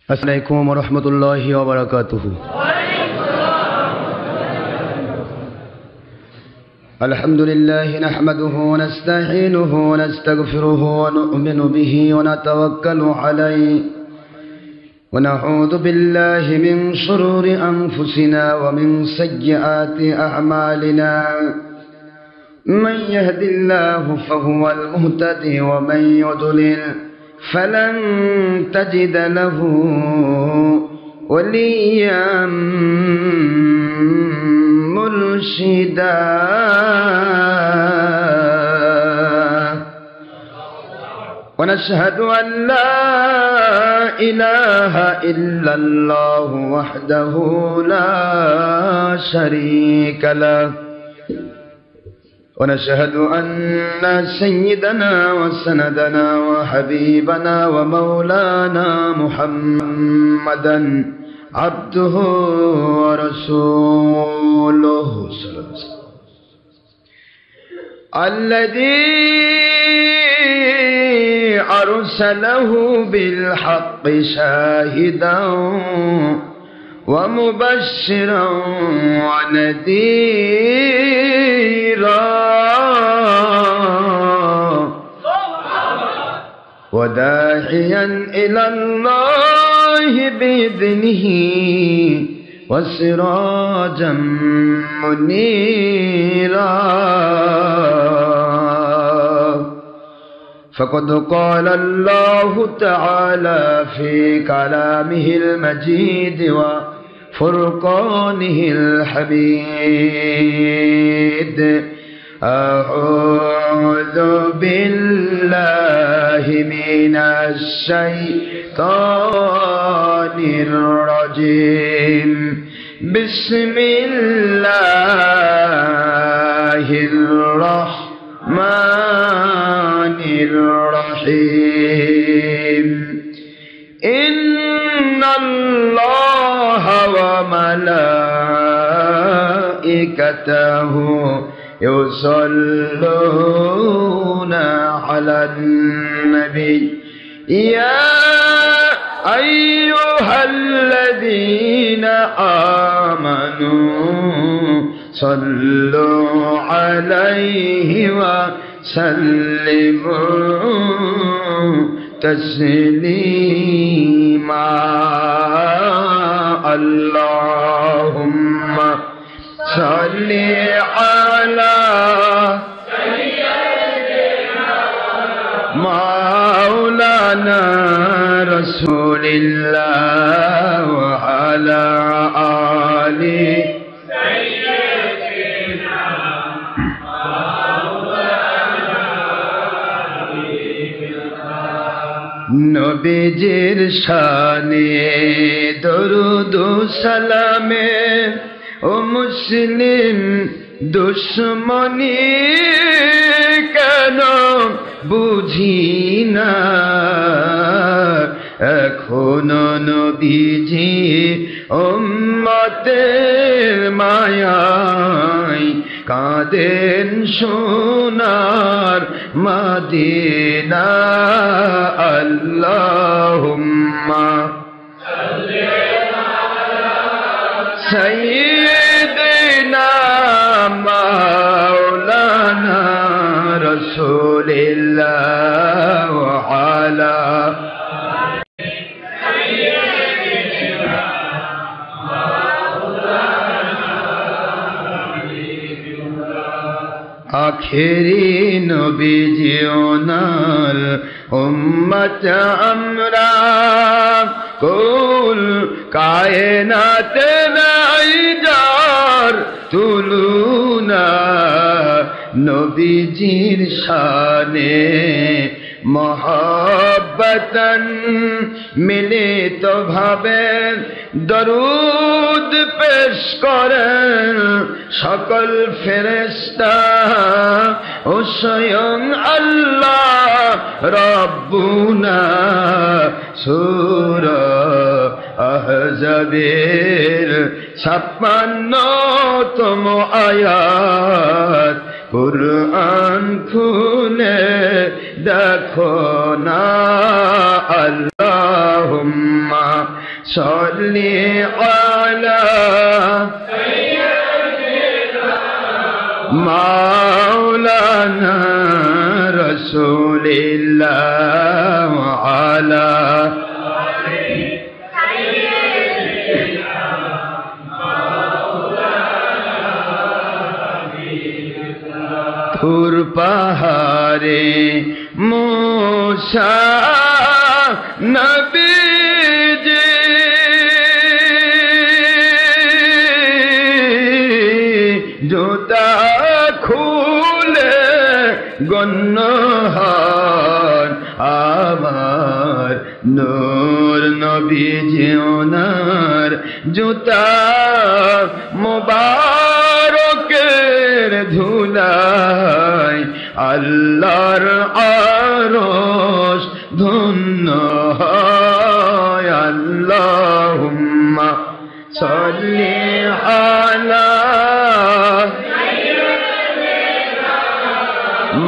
अस्सलामुअलैकुम वरहमतुल्लाहि वबरकातुहू। अल्हम्दुलिल्लाहि नहमदुहु व नस्तईनुहु व नस्तगफिरुहु व नु'मिनु बिही व नतवक्कलु अलैहि व नऊज़ु बिल्लाहि मिन शुरूरि अनफुसिना व मिन सय्यिआति अअमालिना। मन यहदिल्लाहु फहुवल मुहतदी व मन युद्लिल फलन तजिद लहू वलिय्यन मुर्शिदा। वनशहदु अन ला इलाहा इल्लल्लाहु वहदहु ला शरीका लहु ونشهد أن سيدنا وسندنا وحبيبنا ومولانا محمدا عبده ورسوله صلى الله عليه وسلم الذي أرسله بالحق شاهدا ومبشرا ونذيرا وداعيا إلى الله بإذنه وسراجا منيرا. فقد قال الله تعالى في كلامه المجيد وفرقانه الحميد: أعوذ بالله من الشيطان الرجيم. بسم الله الرحمن الرحيم. إن الله وملائكته يصلون على النبي يا أيها الذين آمنوا صلوا عليه وسلموا تسليما. اللهم صل على مولانا رسول الله وعلى آله নবীজির শানে দরুদ ও সালামে ও মুসলিম দুশ্মনী কেন বুঝি না। এখনো নবীজি উম্মতের মায়ায় কাঁদেন সোনার মদিনা। আল্লাহুম্মা সাইয়্যিদিনা মাওলানা রাসূলিল্লাহ ওয়া আলা আখেরি নবীজি ওনার উম্মত আমরা কুল কায়নাতে নাই যার তুলনা। নবীজির শানে মহব্বতন মিলিত ভাবে দরুদ পেশ করেন সকল ফেরেশতা ও স্বয়ং আল্লাহ রব্বুনা। সূরা আহজাবের 56তম আয়াত কুরআন খুলে দেখো না। আল্লাহুম্মা সাল্লি আলা মাওলানা রাসূলিল্লাহ আলা তুর পাহাড়ে मूसा नबी जी जूता खुले गन्नहार आमार नूर नबी जी ओनार जूता मुबारकेर धुलाई আল্লাহর আরশ ধন্য হয় আল্লাহুম্মা সাল্লি আলা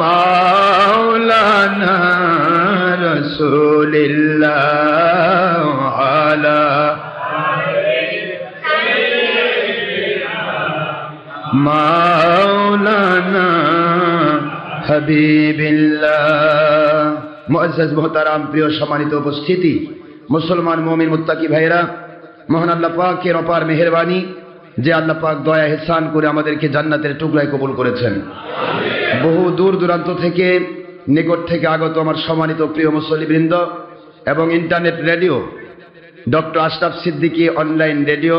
মাওলানা রাসূলিল্লাহ আলা মাওলানা হাবিবিল্লাহ। মুআজ্জাজ মুহতারাম প্রিয় সম্মানিত উপস্থিতি, মুসলমান মুমিন মুত্তাকি ভাইরা, মহান আল্লাহ পাকের অপার মেহেরবানি যে আল্লাহ পাক দয়া ইহসান করে আমাদেরকে জান্নাতের টুকরায় কবুল করেছেন। বহু দূর দূরান্ত থেকে নিকট থেকে আগত আমার সম্মানিত প্রিয় মুসল্লিবৃন্দ এবং internet radio doctor Ashraf Siddiqui online radio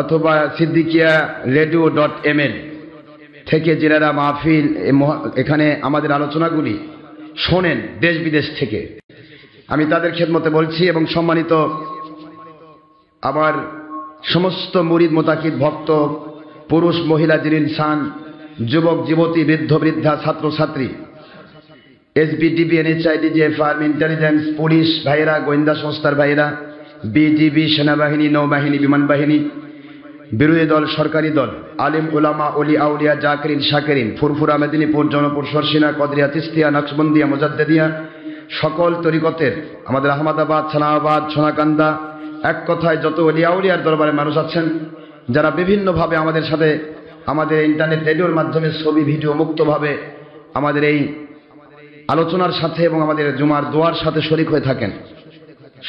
অথবা সিদ্দিকিয়া রেডিও.ml থেকে যারা মাহফিল এখানে আমাদের আলোচনাগুলি শোনেন দেশ বিদেশ থেকে, আমি তাদের খেদমতে বলছি এবং সম্মানিত আমার সমস্ত মুরিদ মোতাকিদ ভক্ত পুরুষ মহিলা জিন ইনসান যুবক যুবতী বৃদ্ধ বৃদ্ধা ছাত্র ছাত্রী SBDB NHI DGF army intelligence police ভাইরা গোয়েন্দা সংস্থার ভাইরা বিজিবি সেনাবাহিনী নৌবাহিনী বিমান বাহিনী বিরোধী দল সরকারি দল আলিম উলামা অলি আউলিয়া জাকিরিন শাকিরিন ফুরফুরা মেদিনীপুর জনপুর সরসিনা কদরিয়া তিস্তিয়া নকশবন্দিয়া মুজাদ্দেদিয়া সকল তরিকতের আমাদের আহমদাবাদ সালামাবাদ সোনাকান্দা এক কথায় যত অলি আউলিয়ার দরবারে মানুষ আছেন যারা বিভিন্নভাবে আমাদের সাথে আমাদের ইন্টারনেট রেডিওর মাধ্যমে ছবি ভিডিও মুক্তভাবে আমাদের এই আলোচনার সাথে এবং আমাদের জুমার দোয়ার সাথে শরীক হয়ে থাকেন,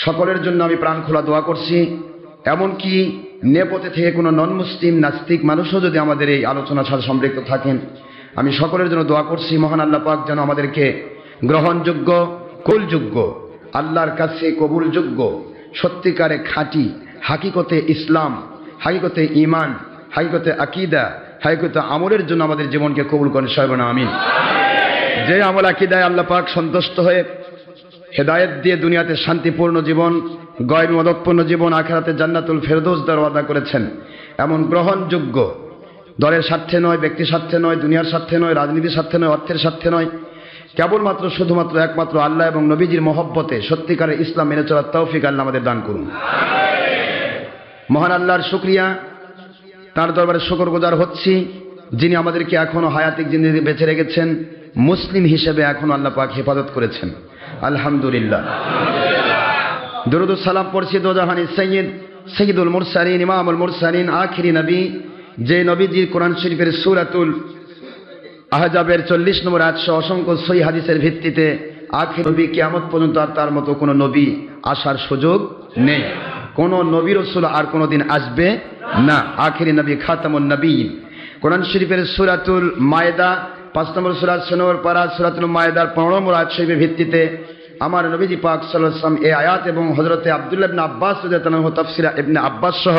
সকলের জন্য আমি প্রাণ খোলা দোয়া করছি। এমনকি নেপথ্যে থেকে কোনো নন মুসলিম নাস্তিক মানুষও যদি আমাদের এই আলোচনার সাথে সম্পৃক্ত থাকেন, আমি সকলের জন্য দোয়া করছি মহান আল্লাহ পাক যেন আমাদেরকে গ্রহণযোগ্য কুলযোগ্য আল্লাহর কাছে কবুলযোগ্য সত্যিকারে খাঁটি হাকিকতে ইসলাম হাকিকতে ঈমান হাকিকতে আকীদা হাকিকতে আমলের জন্য আমাদের জীবনকে কবুল করেন সবাই আমিন। যে আমল আকীদায় আল্লাহ পাক সন্তুষ্ট হয়ে হেদায়েত দিয়ে দুনিয়াতে শান্তিপূর্ণ জীবন গয়ব মদতপূর্ণ জীবন আখিরাতে জান্নাতুল ফেরদৌস দেওয়ার ওয়াদা করেছেন, এমন গ্রহণযোগ্য দলের স্বার্থে নয়, ব্যক্তির স্বার্থে নয়, দুনিয়ার স্বার্থে নয়, রাজনীতির স্বার্থে নয়, অর্থের স্বার্থে নয়, কেবলমাত্র শুধুমাত্র একমাত্র আল্লাহ এবং নবীজির মহব্বতে সত্যিকারের ইসলাম মেনে চলার তৌফিক আল্লাহ আমাদের দান করুন। মহান আল্লাহর শুকরিয়া, তার দরবারে শুকরগুজার হচ্ছি যিনি আমাদেরকে এখনো হায়াতিক জিন্দেগি বেঁচে রেখেছেন, মুসলিম হিসেবে এখনো আল্লাহ পাক হেফাজত করেছেন, আলহামদুলিল্লাহ। দরুদ ও সালাম পড়ছি দোজাহানি সৈয়দুল মুরসালিন ইমামুল মুরসালিন আখিরি নবী, যে নবীজির কোরআন শরীফের সূরাতুল আহজাবের 40 নম্বর আয়াত অসংখ্য সহিহ হাদিসের ভিত্তিতে আখির নবী কিয়ামত পর্যন্ত আর তার মতো কোনো নবী আসার সুযোগ নেই, কোনো নবী রাসূল আর কোনোদিন আসবে না, আখিরি নবী খাতামুন নবীয়িন। কোরআন শরীফের সূরাতুল মায়েদা 5 নম্বর সূরা 6 নম্বর পারা সূরাতুল মায়েদার 15 নম্বর আয়াত শরীফের ভিত্তিতে আমার নবীজি পাক সাল্লাল্লাহু আলাইহি ওয়াসাল্লাম এই আয়াত এবং হযরতে আব্দুল্লাহ ইবনে আব্বাস রাদিয়াল্লাহু আনহু তাফসীর ইবনে আব্বাস সহ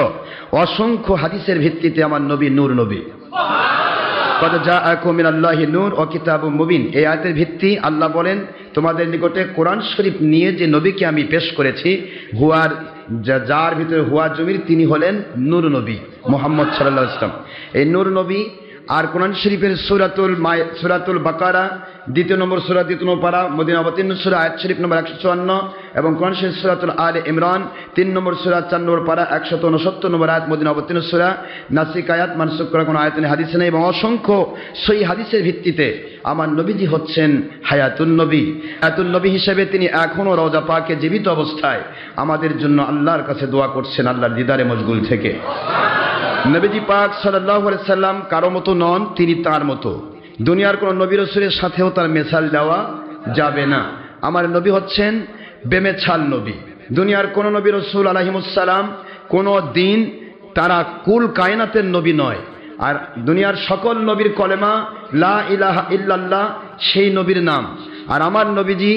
অসংখ্য হাদিসের ভিত্তিতে আমার নবী নূর নবী, কদ জাআকুম মিনাল্লাহি নূর ওয়া কিতাবুম মুবিন। এই আয়াতের ভিত্তি আল্লাহ বলেন তোমাদের নিকটে কোরআন শরীফ নিয়ে যে নবীকে আমি পেশ করেছি হুয়ার যার ভিতরে হুয়া জমির তিনি হলেন নূর নবী মুহাম্মদ সাল্লাল্লাহু আলাইহি ওয়াসাল্লাম। এই নূর নবী আর কোরআন শরীফের সূরাতুল বাকারা দ্বিতীয় নম্বর সূরা, দ্বিতীয় নম্বর পারা, মদিনা অবতীর্ণ সূরা, আয়াত শরীফ নম্বর 154, এবং কোরআন শরীফ সূরাতুল আলে ইমরান 3 নম্বর সূরা, 4 নম্বর পারা, 169 নম্বর আয়াত, মদিনা অবতীর্ণ সূরা। নাসিক আয়াত, মানসুখ করা কোনো আয়াত নেই, হাদিসে নেই, এবং অসংখ্য সহি হাদিসের ভিত্তিতে আমার নবীজি হচ্ছেন হায়াতুন নবী। হায়াতুন নবী হিসেবে তিনি এখনও রওজা পাকে জীবিত অবস্থায় আমাদের জন্য আল্লাহর কাছে দোয়া করছেন আল্লাহর দিদারে মশগুল থেকে। নবীজি পাক সাল্লাল্লাহু আলাইহি সাল্লাম কারো মতো নন, তিনি তার মতো। দুনিয়ার কোন নবী রাসূলের সাথেও তার মেসাল দেওয়া যাবে না। আমার নবী হচ্ছেন বেমেছাল নবী। দুনিয়ার কোন নবী রাসূল আলাইহিমুস সালাম কোন দিন তারা কুল কায়নাতের নবী নয়। আর দুনিয়ার সকল নবীর কলেমা লা ইলাহা ইল্লাল্লাহ, সেই নবীর নাম। আর আমার নবীজি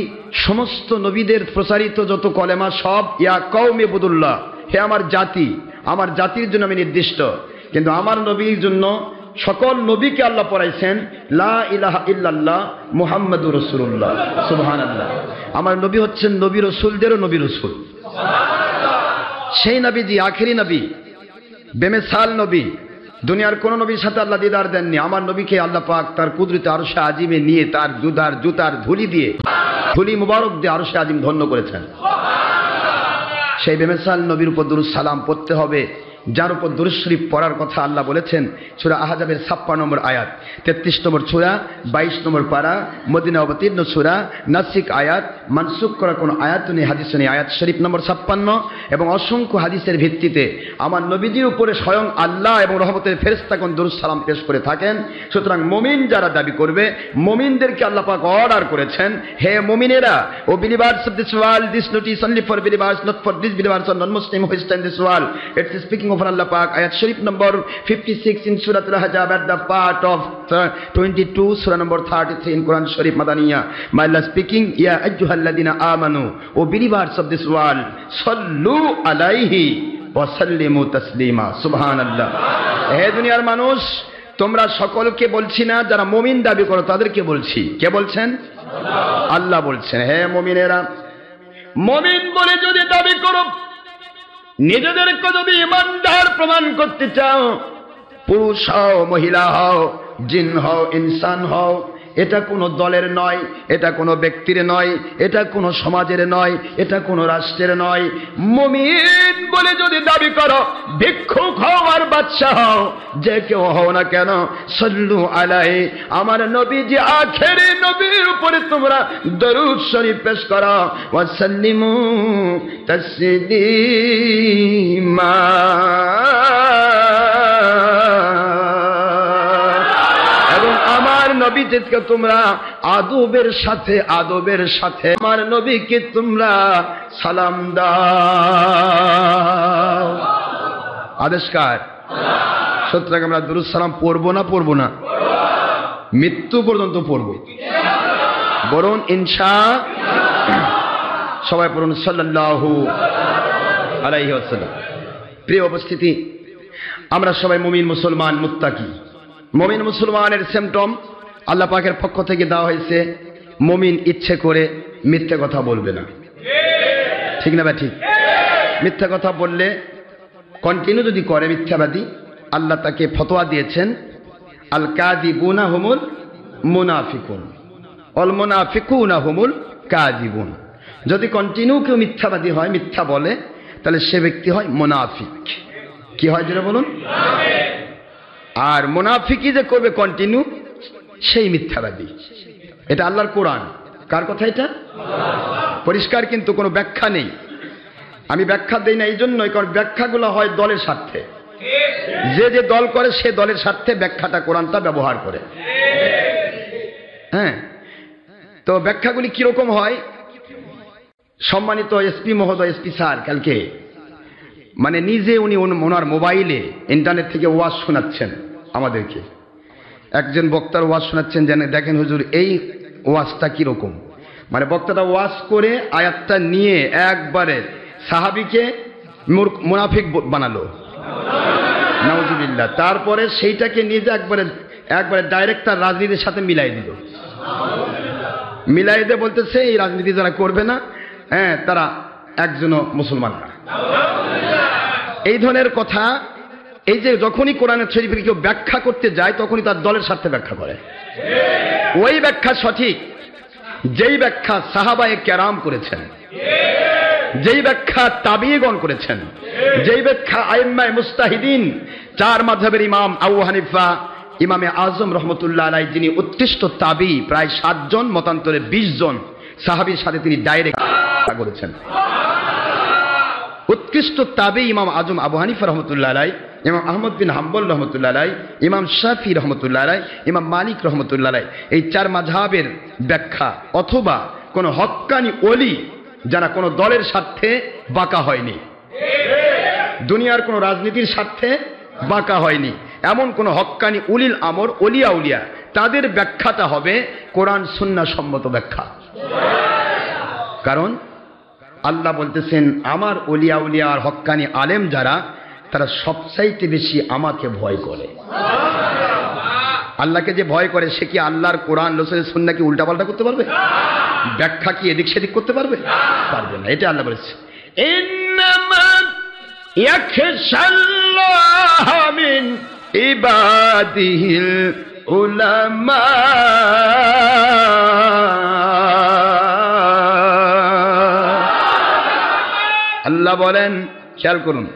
সমস্ত নবীদের প্রচারিত যত কলেমা সব ইয়া কওমি বুদুল্লাহ, হে আমার জাতি, আমার জাতির জন্য আমি নির্দিষ্ট। কিন্তু আমার নবীর জন্য সকল নবীকে আল্লাহ পড়াইছেন লা ইলাহা ইল্লাল্লাহ মুহাম্মাদুর রাসূলুল্লাহ, সুবহানাল্লাহ। আমার নবী হচ্ছেন নবী রাসূলদেরও নবী রাসূল। সেই নবীজি আখেরি নবী, বেমেসাল নবী। দুনিয়ার কোন নবীর সাথে আল্লাহ দিদার দেননি। আমার নবীকে আল্লাহ পাক তার কুদরতে আরশে আজিমে নিয়ে তার জুতার ধুলি দিয়ে, ধুলি মুবারক দিয়ে আরশে আজিম ধন্য করেছেন। সেই বেমেসাল নবীর উপর দুরূদ সালাম পড়তে হবে, যার উপর দুরূদ শরীফ পড়ার কথা আল্লাহ বলেছেন সূরা আহজাবের 56 নম্বর আয়াত, 33 নম্বর সূরা, 22 নম্বর পারা, মদিনা অবতীর্ণ সূরা, নাসিক আয়াত, মানসুখ করা কোনো আয়াত নেই, হাদিস নেই, আয়াত শরীফ নম্বর 56, এবং অসংখ্য হাদিসের ভিত্তিতে আমার নবীজির উপরে স্বয়ং আল্লাহ এবং রহমতের ফেরেশতাগণ দুরূদ সালাম পেশ করে থাকেন। সুতরাং মুমিন যারা দাবি করবে, মুমিনদেরকে আল্লাহ পাক অর্ডার করেছেন, হে মুমিনেরা, ও believers of this world, this notice only for believers, not for disbelievers or non-Muslim who is in this world. It's speaking of Allah Pak, ayat sharif number 56 in Surah Al-Ahzab, at the part of 22, Surah number 33 in Quran Sharif Madaniya. My Allah speaking, Ya ayyuhalladhina amanu, O believers of this world, sallu alayhi wa sallimu taslima. Subhanallah. হে দুনিয়ার মানুষ, তোমরা সকলকে বলছি না, যারা মুমিন দাবি করো তাদেরকে বলছি। কে বলছেন? আল্লাহ বলছেন, হে মুমিনেরা, মুমিন বলে যদি দাবি করো, নিজেদেরকে যদি ইমানদার প্রমাণ করতে চাও, পুরুষ হও, মহিলা হও, জিন হও, ইনসান হও, এটা কোনো দলের নয়, এটা কোনো ব্যক্তির নয়, এটা কোনো সমাজের নয়, এটা কোনো রাষ্ট্রের নয়। মুমিন বলে যদি দাবি করো, ভিক্ষুক হও আর বাদশা হও, যে কেউ হও না কেন, সাল্লু আলাইহি, আমার নবীজি আখেরি নবীর উপরে তোমরা দরুদ শরীফ পেশ করো, ওয়া সাল্লিমু তাসলিমা। নবীকে তোমরা আদবের সাথে আমার নবীকে তোমরা সালাম দাও। আদেশকার। সুতরাং আমরা দুরূদ সালাম পড়বো না? মৃত্যু পর্যন্ত পড়বো, বরং ইনশাআল্লাহ। সবাই পড়ুন সাল্লাল্লাহু আলাইহি ওয়াসাল্লাম। প্রিয় উপস্থিতি, আমরা সবাই মুমিন, মুসলমান, মুত্তাকি। মুমিন মুসলমানের সিম্পটম আল্লাহ পাকের পক্ষ থেকে দেওয়া হয়েছে, মুমিন ইচ্ছে করে মিথ্যে কথা বলবে না। ঠিক না? ঠিক। মিথ্যা কথা বললে কন্টিনিউ যদি করে মিথ্যাবাদী, আল্লাহ তাকে ফতোয়া দিয়েছেন, আল কাযিবুনা হুমুল মুনাফিকুন ওয়াল মুনাফিকুনা হুমুল কাযিবুন। যদি কন্টিনিউ কেউ মিথ্যাবাদী হয়, মিথ্যা বলে, তাহলে সে ব্যক্তি হয় মুনাফিক। কি হয় যেটা বলুন? আর মুনাফিকি যে করবে কন্টিনিউ, সেই মিথ্যাবাদী। এটা আল্লাহর কোরআন। কার কথা এটা? পরিষ্কার, কিন্তু কোনো ব্যাখ্যা নেই। আমি ব্যাখ্যা দেই না এই জন্যই, কারণ ব্যাখ্যাগুলো হয় দলের স্বার্থে। যে দল করে সে দলের স্বার্থে ব্যাখ্যাটা, কোরআনটা ব্যবহার করে। হ্যাঁ, তো ব্যাখ্যাগুলি কিরকম হয়? সম্মানিত এসপি মহোদয়, এসপি স্যার কালকে মানে নিজে উনি ওনার মোবাইলে ইন্টারনেট থেকে ওয়াজ শোনাচ্ছেন আমাদেরকে। একজন বক্তার ওয়াজ শোনাচ্ছেন, যেন দেখেন হুজুর এই ওয়াজটা কিরকম। মানে বক্তাটা ওয়াজ করে আয়াতটা নিয়ে একবারে সাহাবীকে মুনাফিক বানালো, নাউজুবিল্লাহ। তারপরে সেইটাকে নিয়ে যে একবারে ডাইরেক্ট তার রাজনীতির সাথে মিলাই দিল। মিলাই দিয়ে বলতেছে এই রাজনীতি যারা করবে না, হ্যাঁ, তারা একজনও মুসলমান না। এই ধরনের কথা এই যে যখনই কোরআনের শরীফকে কেউ ব্যাখ্যা করতে যায় তখনই তার দলের স্বার্থে ব্যাখ্যা করে। ওই ব্যাখ্যা সঠিক যেই ব্যাখ্যা সাহাবায়ে কেরাম করেছেন, যেই ব্যাখ্যা তাবিঈগণ করেছেন, যেই ব্যাখ্যা আইম্মায়ে মুজতাহিদিন, চার মাযহাবের ইমাম আবু হানিফা, ইমামে আজম রহমতুল্লাহ আলাইহি, যিনি উৎকৃষ্ট তাবি, প্রায় 7 জন মতান্তরে 20 জন সাহাবীর সাথে তিনি ডাইরেক্ট করেছেন। উৎকৃষ্ট তাবি ইমাম আজম আবু হানিফা রহমতুল্লাহ আলাইহি, ইমাম আহমদ বিন হাম্বল রহমতুল্লাহ আলাইহি, ইমাম শাফি রহমতুল্লাহ আলাইহি, ইমাম মালিক রহমতুল্লাহ আলাইহি, এই 4 মাযহাবের ব্যাখ্যা অথবা কোন হক্কানি ওলি যারা কোন দলের স্বার্থে বাঁকা হয়নি, দুনিয়ার কোন রাজনীতির স্বার্থে বাঁকা হয়নি, এমন কোন হক্কানি উলিল আমর ওলিয়া উলিয়া, তাদের ব্যাখ্যাটা হবে কোরআন সুন্নাহ সম্মত ব্যাখ্যা। কারণ আল্লাহ বলতেছেন আমার ওলিয়া উলিয়া আর হক্কানি আলেম যারা, তারা সবচাইতে বেশি আমাকে ভয় করে। আল্লাহকে যে ভয় করে সে কি আল্লাহর কোরআন রাসূলের সুন্নাহ কি উল্টাপাল্টা করতে পারবে? ব্যাখ্যা কি এদিক সেদিক করতে পারবে? পারবে না। এটা আল্লাহ বলেছে, ইন্নামা ইয়াখশাল্লাহ মিন ইবাদিহিল উলামা। আল্লাহ বলেন, খেয়াল করুন,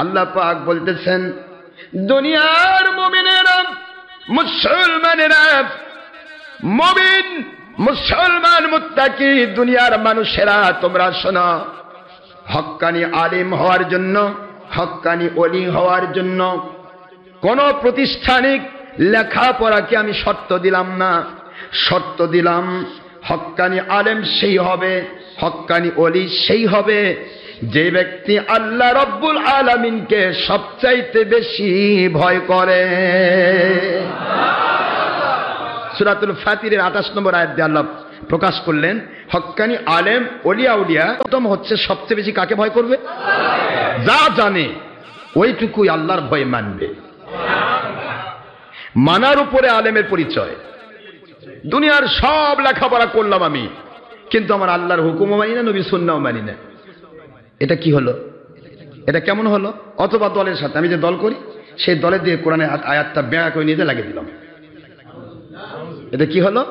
আল্লাহ পাক বলতেছেন দুনিয়ার মুমিনেরা, মুসলমানেরা, মুমিন মুসলমান মুত্তাকি দুনিয়ার মানুষেরা, তোমরা শোনো, হক্কানি আলিম হওয়ার জন্য, হক্কানি ওলি হওয়ার জন্য কোন প্রতিষ্ঠানিক লেখাপড়াকে আমি শর্ত দিলাম না। শর্ত দিলাম হক্কানি আলেম সেই হবে, হক্কানি ওলি সেই হবে যে ব্যক্তি আল্লাহ রব্বুল আলামিনকে সবচাইতে বেশি ভয় করে। সূরাতুল ফাতিরের 28 নম্বর আয়াত দিয়ে আল্লাহ প্রকাশ করলেন হক্কানি আলেম ওলিয়া উলিয়া প্রথম হচ্ছে সবচেয়ে বেশি কাকে ভয় করবে? যা জানে ওইটুকুই আল্লাহর ভয় মানবে। মানার উপরে আলেমের পরিচয়। দুনিয়ার সব লেখাপড়া করলাম আমি, কিন্তু আমার আল্লাহর হুকুমও মানি না, নবী সুন্নাহও মানি না। এটা কি হলো? এটা কেমন হলো? অথবা দলের সাথে আমি যে দল করি সেই দলের দিয়ে কোরআনের আয়াতটা বেয়া করে নিজে লাগিয়ে দিলাম। এটা কি হলো?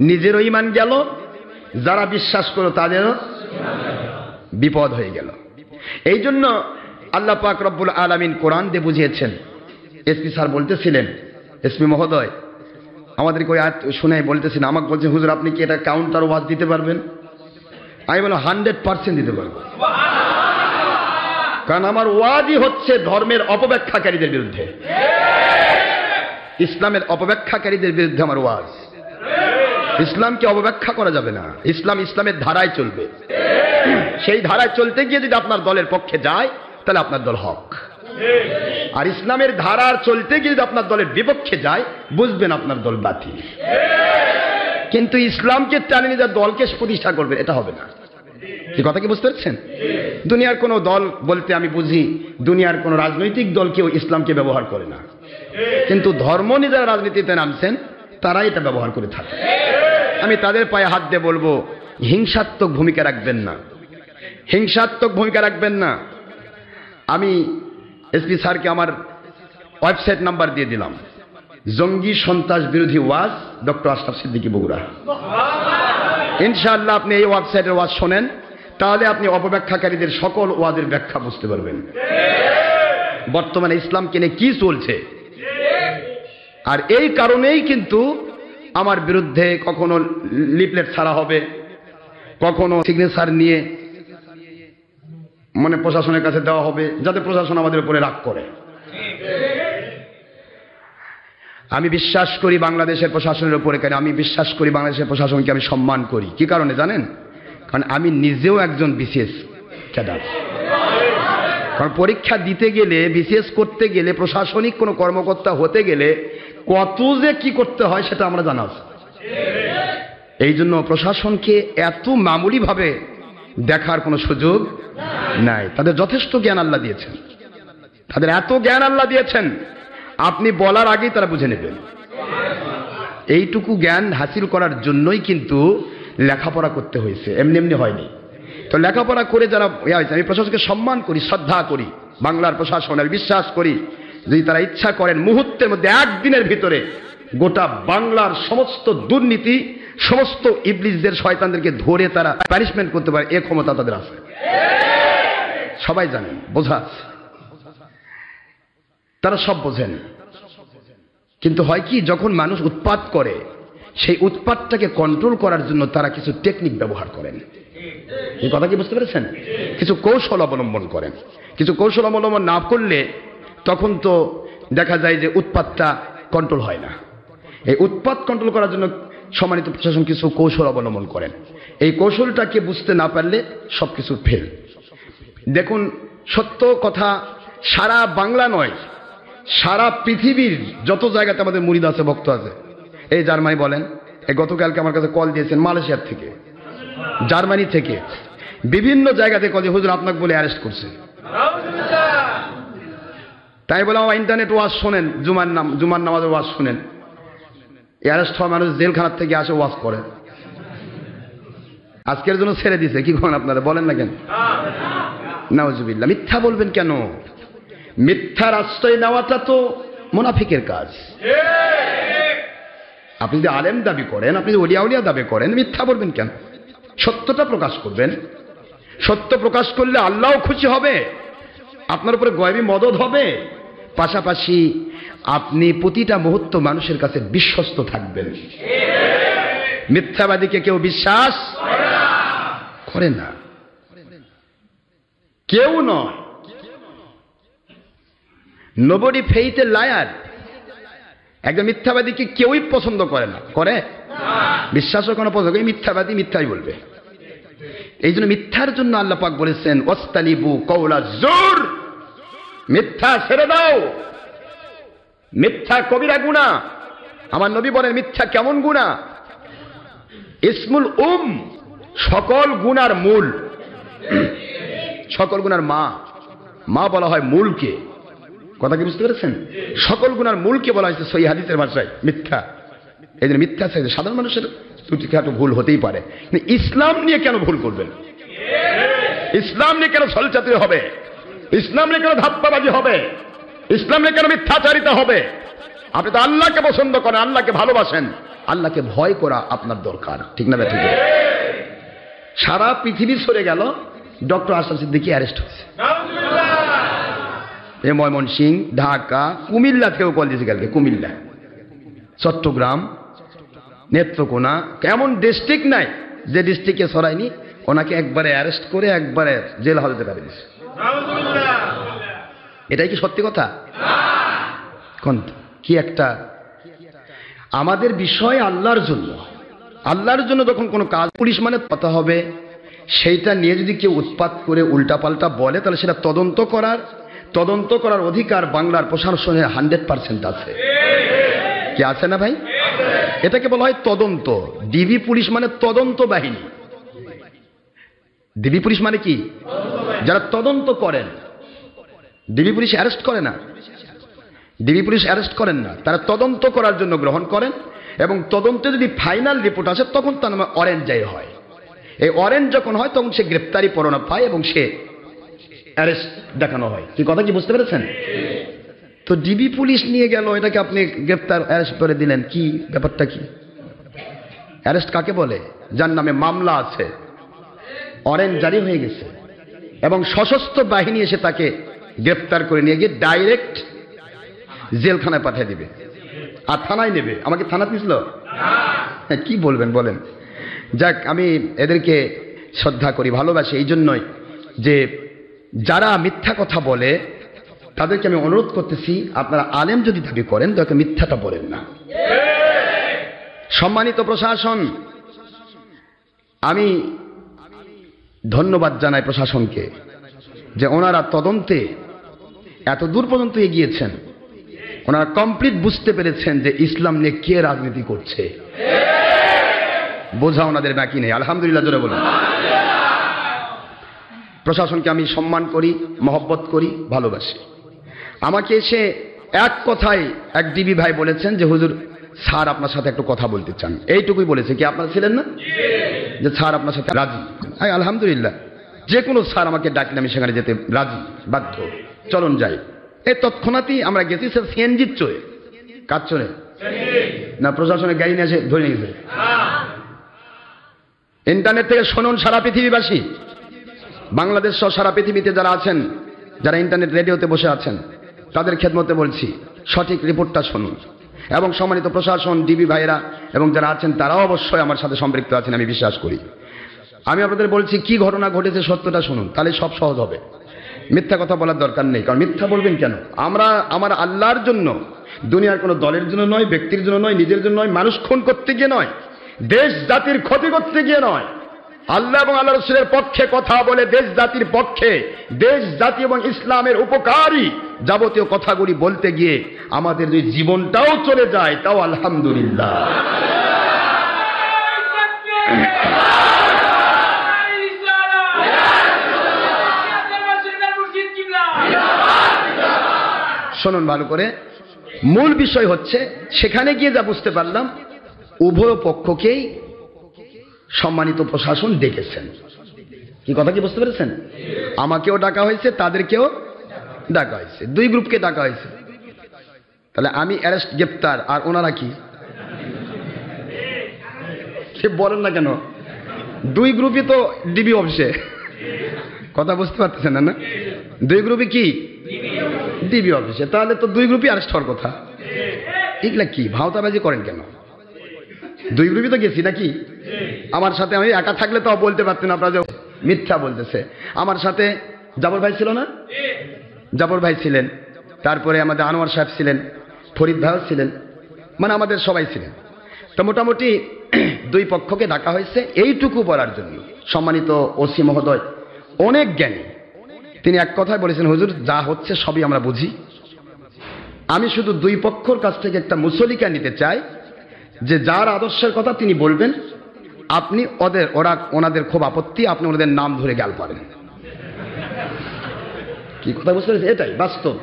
নিজেরও ঈমান গেল, যারা বিশ্বাস করো তাদেরও বিপদ হয়ে গেল। এই জন্য আল্লাহ পাক রব্বুল আলামিন কোরআন দিয়ে বুঝিয়েছেন। এসপি স্যার বলতেছিলেন, এসপি মহোদয় আমাদেরকে ওই আয়াত শুনে বলতেছেন, আমাকে বলছেন হুজুর আপনি কি এটা কাউন্টার ওয়াজ দিতে পারবেন? আমি বললাম 100% দিতে পারবো, কারণ আমার ওয়াজই হচ্ছে ধর্মের অপব্যাখ্যাকারীদের বিরুদ্ধে, ইসলামের অপব্যাখ্যাকারীদের বিরুদ্ধে আমার ওয়াজ। ইসলামকে অপব্যাখ্যা করা যাবে না, ইসলাম ইসলামের ধারায় চলবে। সেই ধারায় চলতে গিয়ে যদি আপনার দলের পক্ষে যায় তাহলে আপনার দল হক, আর ইসলামের ধারার চলতে গিয়ে যদি আপনার দলের বিপক্ষে যায় বুঝবেন আপনার দল বাতিল। কিন্তু ইসলামকে টানে নিয়ে যা দলকে প্রতিষ্ঠা করবে এটা হবে না। কি কথা কি বুঝতে পারছেন? দুনিয়ার কোন দল বলতে আমি বুঝি দুনিয়ার কোন রাজনৈতিক দল কেউ ইসলামকে ব্যবহার করে না, কিন্তু ধর্ম নিয়ে যারা রাজনীতিতে নামছেন তারাই এটা ব্যবহার করে থাকে। আমি তাদের পায়ে হাত দিয়ে বলবো হিংসাত্মক ভূমিকা রাখবেন না, হিংসাত্মক ভূমিকা রাখবেন না। আমি এসপি স্যারকে আমার ওয়েবসাইট নাম্বার দিয়ে দিলাম, জঙ্গি সন্ত্রাস বিরোধী ওয়াজ ডক্টর আশরাফ সিদ্দিকী বগুড়া। ইনশাআল্লাহ আপনি এই ওয়েবসাইটের ওয়াজ শোনেন, তাহলে আপনি অপব্যাখ্যাকারীদের সকল ওয়াজের ব্যাখ্যা বুঝতে পারবেন। বর্তমানে ইসলামকে নিয়ে কি চলছে, আর এই কারণেই কিন্তু আমার বিরুদ্ধে কখনো লিফলেট ছাড়া হবে, কখনো সিগনেচার নিয়ে মানে প্রশাসনের কাছে দেওয়া হবে, যাতে প্রশাসন আমাদের উপরে রাগ করে। আমি বিশ্বাস করি বাংলাদেশের প্রশাসনের উপরে, কেন আমি বিশ্বাস করি বাংলাদেশের প্রশাসনকে আমি সম্মান করি। কি কারণে জানেন? কারণ আমি নিজেও একজন বিসিএস ক্যাডার। কারণ পরীক্ষা দিতে গেলে, বিসিএস করতে গেলে, প্রশাসনিক কোনো কর্মকর্তা হতে গেলে কত যে কি করতে হয় সেটা আমরা জানা আছে। এই জন্য প্রশাসনকে এত মামুলি ভাবে দেখার কোনো সুযোগ নাই। তাদের যথেষ্ট জ্ঞান আল্লাহ দিয়েছেন, তাদের এত জ্ঞান আল্লাহ দিয়েছেন, আপনি বলার আগেই তারা বুঝে নেবেন। এইটুকু জ্ঞান হাসিল করার জন্যই কিন্তু লেখাপড়া করতে হয়েছে, এমনি এমনি হয়নি। তো লেখাপড়া করে যারা হয়েছে, আমি প্রশাসনকে সম্মান করি, শ্রদ্ধা করি, বাংলার প্রশাসনের বিশ্বাস করি যদি তারা ইচ্ছা করেন মুহূর্তের মধ্যে একদিনের ভিতরে গোটা বাংলার সমস্ত দুর্নীতি, সমস্ত ইবলিসদের শয়তানদেরকে ধরে তারা প্যানিশমেন্ট করতে পারে, এ ক্ষমতা তাদের আছে। সবাই জানেন, বোঝা আছে, তারা সব বোঝেন। কিন্তু হয় কি, যখন মানুষ উৎপাত করে সেই উৎপাতটাকে কন্ট্রোল করার জন্য তারা কিছু টেকনিক ব্যবহার করেন। এই কথা কি বুঝতে পেরেছেন? কিছু কৌশল অবলম্বন করেন। কিছু কৌশল অবলম্বন না করলে তখন তো দেখা যায় যে উৎপাতটা কন্ট্রোল হয় না। এই উৎপাত কন্ট্রোল করার জন্য সম্মানিত প্রশাসন কিছু কৌশল অবলম্বন করেন। এই কৌশলটাকে বুঝতে না পারলে সবকিছু ফেল। দেখুন, সত্য কথা, সারা বাংলা নয়, সারা পৃথিবীর যত জায়গাতে আমাদের মুরিদ আছে, ভক্ত আছে, এই জার্মানি বলেন, এই গতকালকে আমার কাছে কল দিয়েছেন মালয়েশিয়ার থেকে, জার্মানি থেকে, বিভিন্ন জায়গাতে কল দিয়ে হুজুর আপনাকে বলে অ্যারেস্ট করছে। তাই বলে আমার ইন্টারনেট ওয়াজ শোনেন, জুমার নামাজের ওয়াজ শোনেন। অ্যারেস্ট হওয়া মানুষ জেলখানার থেকে আসে ওয়াজ করে, আজকের জন্য ছেড়ে দিছে। কি করেন আপনারা বলেন না কেন? নাউজুবিল্লাহ। মিথ্যা বলবেন কেন? মিথ্যার আশ্রয় নেওয়াটা তো মুনাফিকের কাজ। আপনি যদি আলেম দাবি করেন, আপনি যদি ওলিয়া উলিয়া দাবি করেন, মিথ্যা বলবেন কেন? সত্যটা প্রকাশ করবেন। সত্য প্রকাশ করলে আল্লাহও খুশি হবে, আপনার উপরে গয়বী মদদ হবে, পাশাপাশি আপনি প্রতিটা মুহূর্ত মানুষের কাছে বিশ্বস্ত থাকবেন। মিথ্যাবাদীকে কেউ বিশ্বাস করে না, কেউ নয়। Nobody faith a liar. একজন মিথ্যাবাদীকে কেউই পছন্দ করে না, করে? বিশ্বাসও কোনো পছন্দ করে? মিথ্যাবাদী মিথ্যাই বলবে। এই জন্য মিথ্যার জন্য আল্লাহ পাক বলেছেন ওয়াস্তানিবু কওলা জুর, মিথ্যা ছেড়ে দাও। মিথ্যা কবিরা গুনাহ। আমার নবী বলেন মিথ্যা কেমন গুনাহ? ইসমুল সকল গুনার মূল, সকল গুনার মা। মা বলা হয় মূলকে। কথা কি বুঝতে পেরেছেন? সকল গুনার মূলকে বলা হয়েছে সহিহ হাদিসের ভাষায় মিথ্যা। এই জন্য মিথ্যা চাইছে। সাধারণ মানুষের ত্রুটিখাটো ভুল হতেই পারে, কিন্তু ইসলাম নিয়ে কেন ভুল করবেন? ইসলাম নিয়ে কেন ছলচাতুরি হবে? ইসলাম নিয়ে কেন ধাপ্পাবাজি হবে? ইসলাম নিয়ে কেন মিথ্যাচারিতা হবে? আপনি তো আল্লাহকে পছন্দ করেন, আল্লাহকে ভালোবাসেন, আল্লাহকে ভয় করা আপনার দরকার, ঠিক না? ঠিক। সারা পৃথিবী সরে গেল, ডক্টর আশরাফ সিদ্দিকী অ্যারেস্ট হয়েছে। ময়মনসিংহ, ঢাকা, কুমিল্লা থেকেও কল দিয়েছে কালকে, কুমিল্লা, চট্টগ্রাম, নেত্রকোনা, এমন ডিস্ট্রিক্ট নাই যে ডিস্ট্রিক্টে সরায়নি। ওনাকে একবারে অ্যারেস্ট করে একবারে জেল হাজতে পারে দিয়েছে। এটাই কি সত্যি কথা? কোন কি একটা আমাদের বিষয় আল্লাহর জন্য, আল্লাহর জন্য যখন কোনো কাজ, পুলিশ মানে কথা হবে, সেইটা নিয়ে যদি কেউ উৎপাত করে উল্টাপাল্টা বলে, তাহলে সেটা তদন্ত করার অধিকার বাংলার প্রশাসনের 100% আছে। কি আছে না ভাই? এটাকে বলা হয় তদন্ত। ডিবি পুলিশ মানে তদন্ত বাহিনী। ডিবি পুলিশ মানে কি? যারা তদন্ত করেন। ডিবি পুলিশ অ্যারেস্ট করে না, ডিবি পুলিশ অ্যারেস্ট করেন না, তারা তদন্ত করার জন্য গ্রহণ করেন, এবং তদন্তে যদি ফাইনাল রিপোর্ট আসে তখন তার নামে অরেঞ্জ জারি হয়। এই অরেঞ্জ যখন হয় তখন সে গ্রেপ্তারি পরোয়ানা পায় এবং সে অ্যারেস্ট দেখানো হয়। কি কথা কি বুঝতে পেরেছেন? তো ডিবি পুলিশ নিয়ে গেল, এটাকে আপনি গ্রেপ্তার অ্যারেস্ট করে দিলেন, কি ব্যাপারটা কি? অ্যারেস্ট কাকে বলে? যার নামে মামলা আছে, অরেঞ্জ জারি হয়ে গেছে, এবং সশস্ত্র বাহিনী এসে তাকে গ্রেপ্তার করে নিয়ে গিয়ে ডাইরেক্ট জেলখানায় পাঠিয়ে দিবে, আর থানায় নেবে। আমাকে থানা দিছিল, কি বলবেন বলেন? যাক, আমি এদেরকে শ্রদ্ধা করি, ভালোবাসি। এই জন্যই যে যারা মিথ্যা কথা বলে তাদেরকে আমি অনুরোধ করতেছি, আপনারা আলেম যদি দাবি করেন তাকে মিথ্যাটা বলেন না। সম্মানিত প্রশাসন, আমি ধন্যবাদ জানাই প্রশাসনকে যে ওনারা তদন্তে এত দূর পর্যন্ত এগিয়েছেন। ওনারা কমপ্লিট বুঝতে পেরেছেন যে ইসলাম নিয়ে কে রাজনীতি করছে, বোঝা ওনাদের বাকি নেই। আলহামদুলিল্লাহ জোরে বলুন। প্রশাসনকে আমি সম্মান করি, মহব্বত করি, ভালোবাসি। আমাকে এসে এক কথায় এক ডিবি ভাই বলেছেন যে হুজুর স্যার আপনার সাথে একটু কথা বলতে চান, এইটুকুই বলেছে। কি আপনারা ছিলেন না যে স্যার আপনার সাথে রাজি? আলহামদুলিল্লাহ, যে কোনো স্যার আমাকে ডাকলে আমি সেখানে যেতে রাজি, বাধ্য। চলুন যাই। এই তৎক্ষণাৎই আমরা গেছি স্যার সিএনজির চড়ে। কার চড়ে? না প্রশাসনের গাড়ি নিয়ে এসে ধরে নিয়ে গেছে। ইন্টারনেট থেকে শুনুন সারা পৃথিবীবাসী, বাংলাদেশ সহ সারা পৃথিবীতে যারা আছেন, যারা ইন্টারনেট রেডিওতে বসে আছেন, তাদের খেদমতে বলছি সঠিক রিপোর্টটা শুনুন। এবং সম্মানিত প্রশাসন, ডিবি ভাইরা এবং যারা আছেন তারাও অবশ্যই আমার সাথে সম্পৃক্ত আছেন আমি বিশ্বাস করি। আমি আপনাদের বলছি কি ঘটনা ঘটেছে, সত্যটা শুনুন, তাহলে সব সহজ হবে। মিথ্যা কথা বলার দরকার নেই, কারণ মিথ্যা বলবেন কেন? আমরা আমার আল্লাহর জন্য, দুনিয়ার কোনো দলের জন্য নয়, ব্যক্তির জন্য নয়, নিজের জন্য নয়, মানুষ খুন করতে গিয়ে নয়, দেশ জাতির ক্ষতি করতে গিয়ে নয়, আল্লাহ এবং আল্লাহ রাসূলের পক্ষে কথা বলে দেশ জাতির পক্ষে, দেশ জাতি এবং ইসলামের উপকারী যাবতীয় কথাগুলি বলতে গিয়ে আমাদের যদি জীবনটাও চলে যায় তাও আলহামদুলিল্লাহ। শুনুন ভালো করে, মূল বিষয় হচ্ছে সেখানে গিয়ে যা বুঝতে পারলাম উভয় পক্ষকেই সম্মানিত প্রশাসন ডেকেছেন। কি কথা কি বুঝতে পেরেছেন? আমাকেও ডাকা হয়েছে, তাদেরকেও ডাকা হয়েছে, দুই গ্রুপকে ডাকা হয়েছে। তাহলে আমি অ্যারেস্ট, গ্রেপ্তার, আর ওনারা কি বলেন না কেন? দুই গ্রুপই তো ডিবি অফিসে। কথা বুঝতে পারতেছেন না? দুই গ্রুপই কি ডিবি অফিসে, তাহলে তো দুই গ্রুপই অ্যারেস্ট হওয়ার কথা। এগুলা কি ভাওতাবাজি করেন কেন? দুই গ্রুপই তো গেছি নাকি? আমার সাথে আমি একা থাকলে তো বলতে পারতেন আপনারা যে মিথ্যা বলতেছে। আমার সাথে জাবর ভাই ছিল না? জাবর ভাই ছিলেন, তারপরে আমাদের আনোয়ার সাহেব ছিলেন, ফরিদ ভাইও ছিলেন, মানে আমাদের সবাই ছিলেন। তো মোটামুটি দুই পক্ষকে ডাকা হয়েছে এইটুকু বলার জন্য। সম্মানিত ওসি মহোদয় অনেক জ্ঞানী, তিনি এক কথায় বলেছেন, হুজুর যা হচ্ছে সবই আমরা বুঝি, আমি শুধু দুই পক্ষর কাছ থেকে একটা মুসলিকা নিতে চাই যে যার আদর্শের কথা তিনি বলবেন, আপনি ওনাদের খুব আপত্তি, আপনি ওনাদের নাম ধরে গাল পারেন। কি কথা বুঝতে পেরেছেন? এটাই বাস্তব,